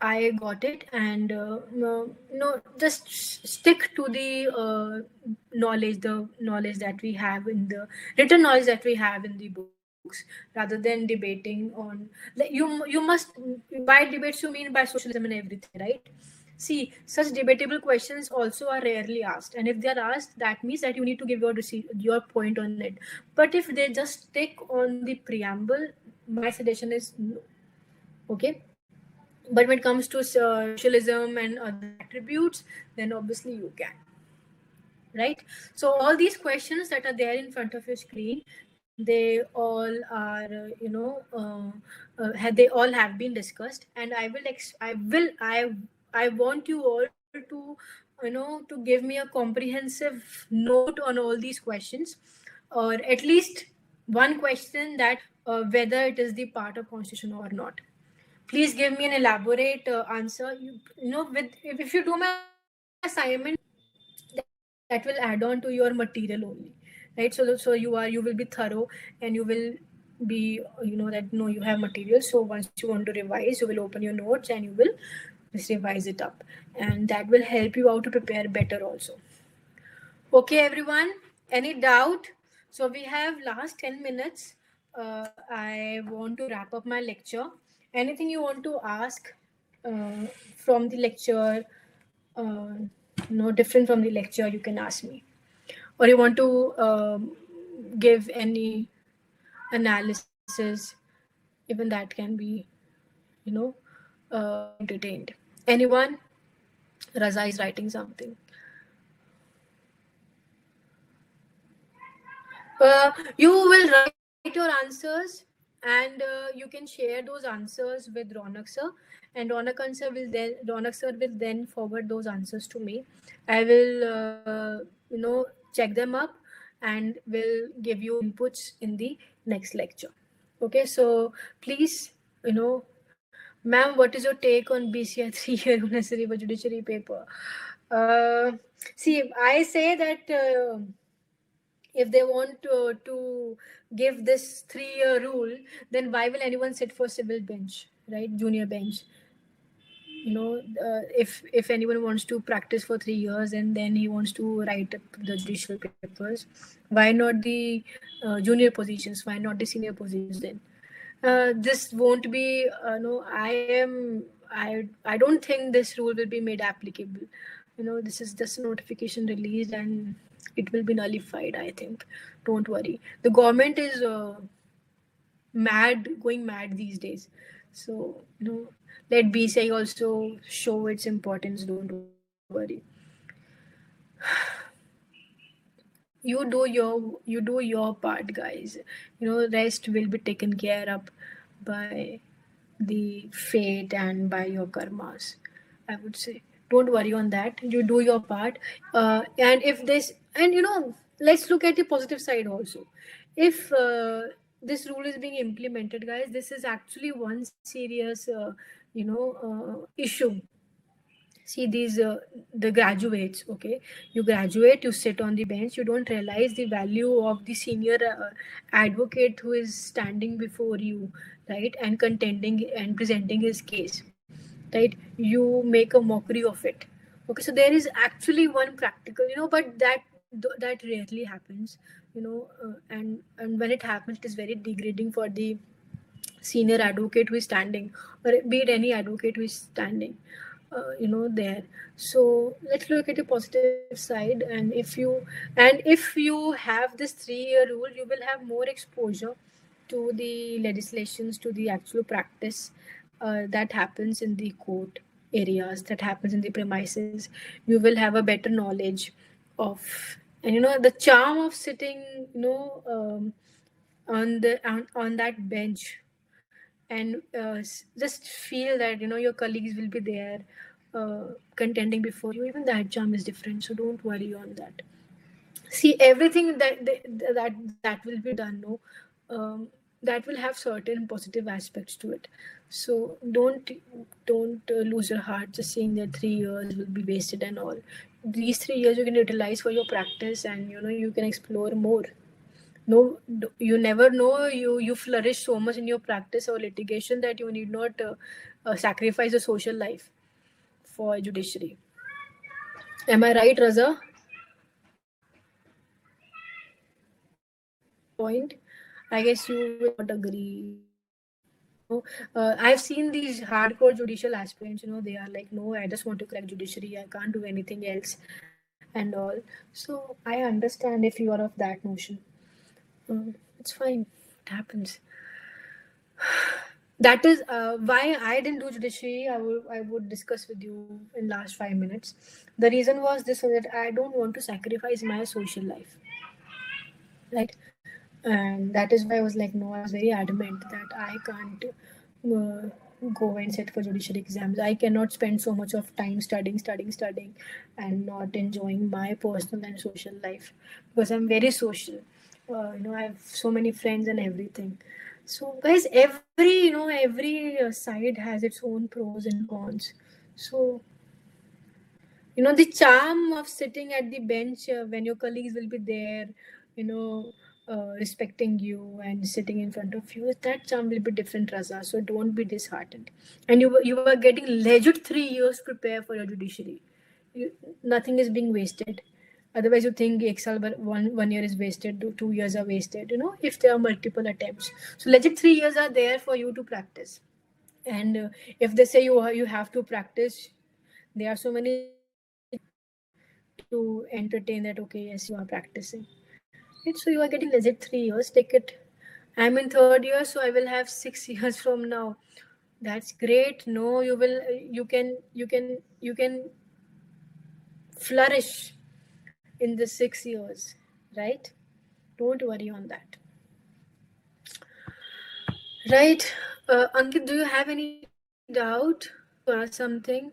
I got it, and no, just stick to the knowledge that we have in the written knowledge that we have in the books, rather than debating on. Like you must, by debates you mean by socialism and everything, right? See, such debatable questions also are rarely asked, and if they are asked, that means that you need to give your point on it. But if they just stick on the preamble, my suggestion is no. Okay. But when it comes to socialism and other attributes, then obviously you can, right? So all these questions that are there in front of your screen, they all are they all have been discussed, and I want you all to to give me a comprehensive note on all these questions, or at least one question that whether it is the part of constitution or not. Please give me an elaborate answer. With if you do my assignment, that will add on to your material only, right? So you will be thorough, and you will be that no, you have material. So once you want to revise, you will open your notes and you will just revise it up, and that will help you out to prepare better also. Okay, everyone. Any doubt? So we have last 10 minutes. I want to wrap up my lecture. Anything you want to ask from the lecture, uh, no different from the lecture, you can ask me. Or you want to give any analysis, even that can be, you know, entertained. Anyone? Raza is writing something. You will write your answers, and you can share those answers with Ronak sir, and Ronak sir will then forward those answers to me. I will check them up and will give you inputs in the next lecture. Okay, so please, ma'am, what is your take on BCI 3-year necessary for judiciary paper? See, I say that. If they want to give this 3-year rule, then why will anyone sit for civil bench, right? Junior bench. If anyone wants to practice for 3 years and then he wants to write the judicial papers, why not the junior positions? Why not the senior positions then? This won't be. No, I don't think this rule will be made applicable. This is just a notification released and it will be nullified, I think. Don't worry. The government is going mad these days. So, let BCI also show its importance. Don't worry. You do your part, guys. Rest will be taken care of by the fate and by your karmas, I would say. Don't worry on that. You do your part. And if this, and let's look at the positive side also. If this rule is being implemented, guys, this is actually one serious issue. See, these the graduates. Okay, you graduate, you sit on the bench, you don't realize the value of the senior advocate who is standing before you, right, and contending and presenting his case, right? You make a mockery of it. Okay, so there is actually one practical, but that rarely happens, and when it happens, it is very degrading for the senior advocate who is standing, or be it any advocate who is standing, there. So let's look at the positive side, and if you have this 3-year rule, you will have more exposure to the legislations, to the actual practice that happens in the court areas, that happens in the premises. You will have a better knowledge of, and the charm of sitting, on that bench, and just feel that your colleagues will be there, contending before you. Even that charm is different, so don't worry on that. See, everything that will be done, no, that will have certain positive aspects to it. So don't lose your heart just saying that 3 years will be wasted and all. These 3 years you can utilize for your practice, and you can explore more. No, you never know, you flourish so much in your practice or litigation that you need not sacrifice your social life for judiciary. Am I right, Raza? Point. I guess you will not agree. I've seen these hardcore judicial aspirants. They are like, no, I just want to crack judiciary. I can't do anything else, and all. So I understand if you are of that notion. It's fine. It happens. That is why I didn't do judiciary. I would discuss with you in last 5 minutes. The reason was this, so that I don't want to sacrifice my social life, right? And that is why I was like, no, I was very adamant that I can't go and sit for judicial exams. I cannot spend so much of time studying, and not enjoying my personal and social life, because I'm very social. I have so many friends and everything. So, guys, every side has its own pros and cons. So, the charm of sitting at the bench when your colleagues will be there, you know respecting you and sitting in front of you, that charm will be different, Raza. So don't be disheartened. And you are getting legit 3 years to prepare for your judiciary. Nothing is being wasted. Otherwise you think excel, but one year is wasted, 2 years are wasted, if there are multiple attempts. So legit 3 years are there for you to practice. And if they say you have to practice, there are so many to entertain that, okay, yes, you are practicing it. So you are getting legit 3 years. Take it. I'm in third year, so I will have 6 years from now. That's great. No, you will. You can flourish in the 6 years, right? Don't worry on that. Right, Ankit, do you have any doubt? You want to ask something?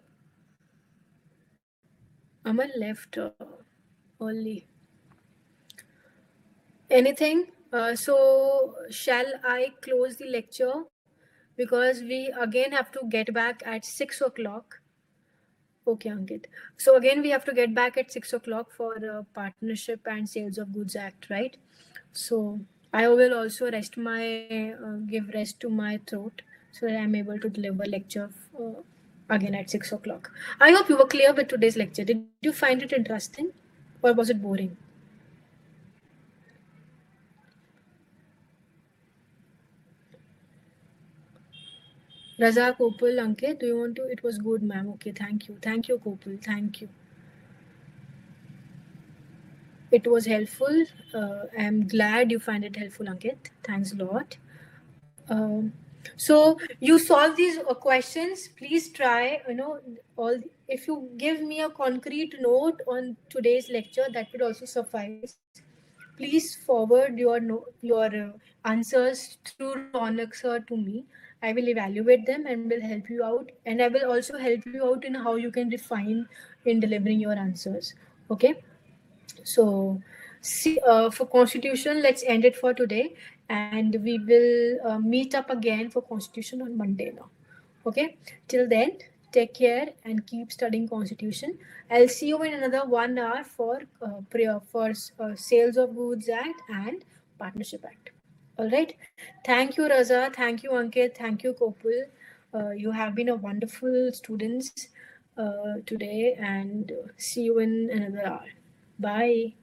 Aman left early. Anything? So shall I close the lecture? Because we again have to get back at 6 o'clock. Okay, Ankit. So again, we have to get back at 6 o'clock for Partnership and Sales of Goods Act, right? So I will also give rest to my throat, so that I'm able to deliver lecture again at 6 o'clock. I hope you were clear with today's lecture. Did you find it interesting, or was it boring? Raza, Kopul, Ankit, do you want to? It was good, ma'am. Okay, thank you. Thank you, Kopul. Thank you. It was helpful. I'm glad you find it helpful, Ankit. Thanks a lot. So you solve these questions. Please try. All. If you give me a concrete note on today's lecture, that would also suffice. Please forward your answers through Ronak sir to me. I will evaluate them and will help you out. And I will also help you out in how you can refine in delivering your answers. Okay. So, see, for Constitution, let's end it for today, and we will meet up again for Constitution on Monday now. Okay. Till then, take care and keep studying Constitution. I'll see you in another 1 hour for Sales of Goods Act and Partnership Act. All right. Thank you, Raza. Thank you, Ankit. Thank you, Kopul. You have been a wonderful students. today, and see you in another hour. Bye.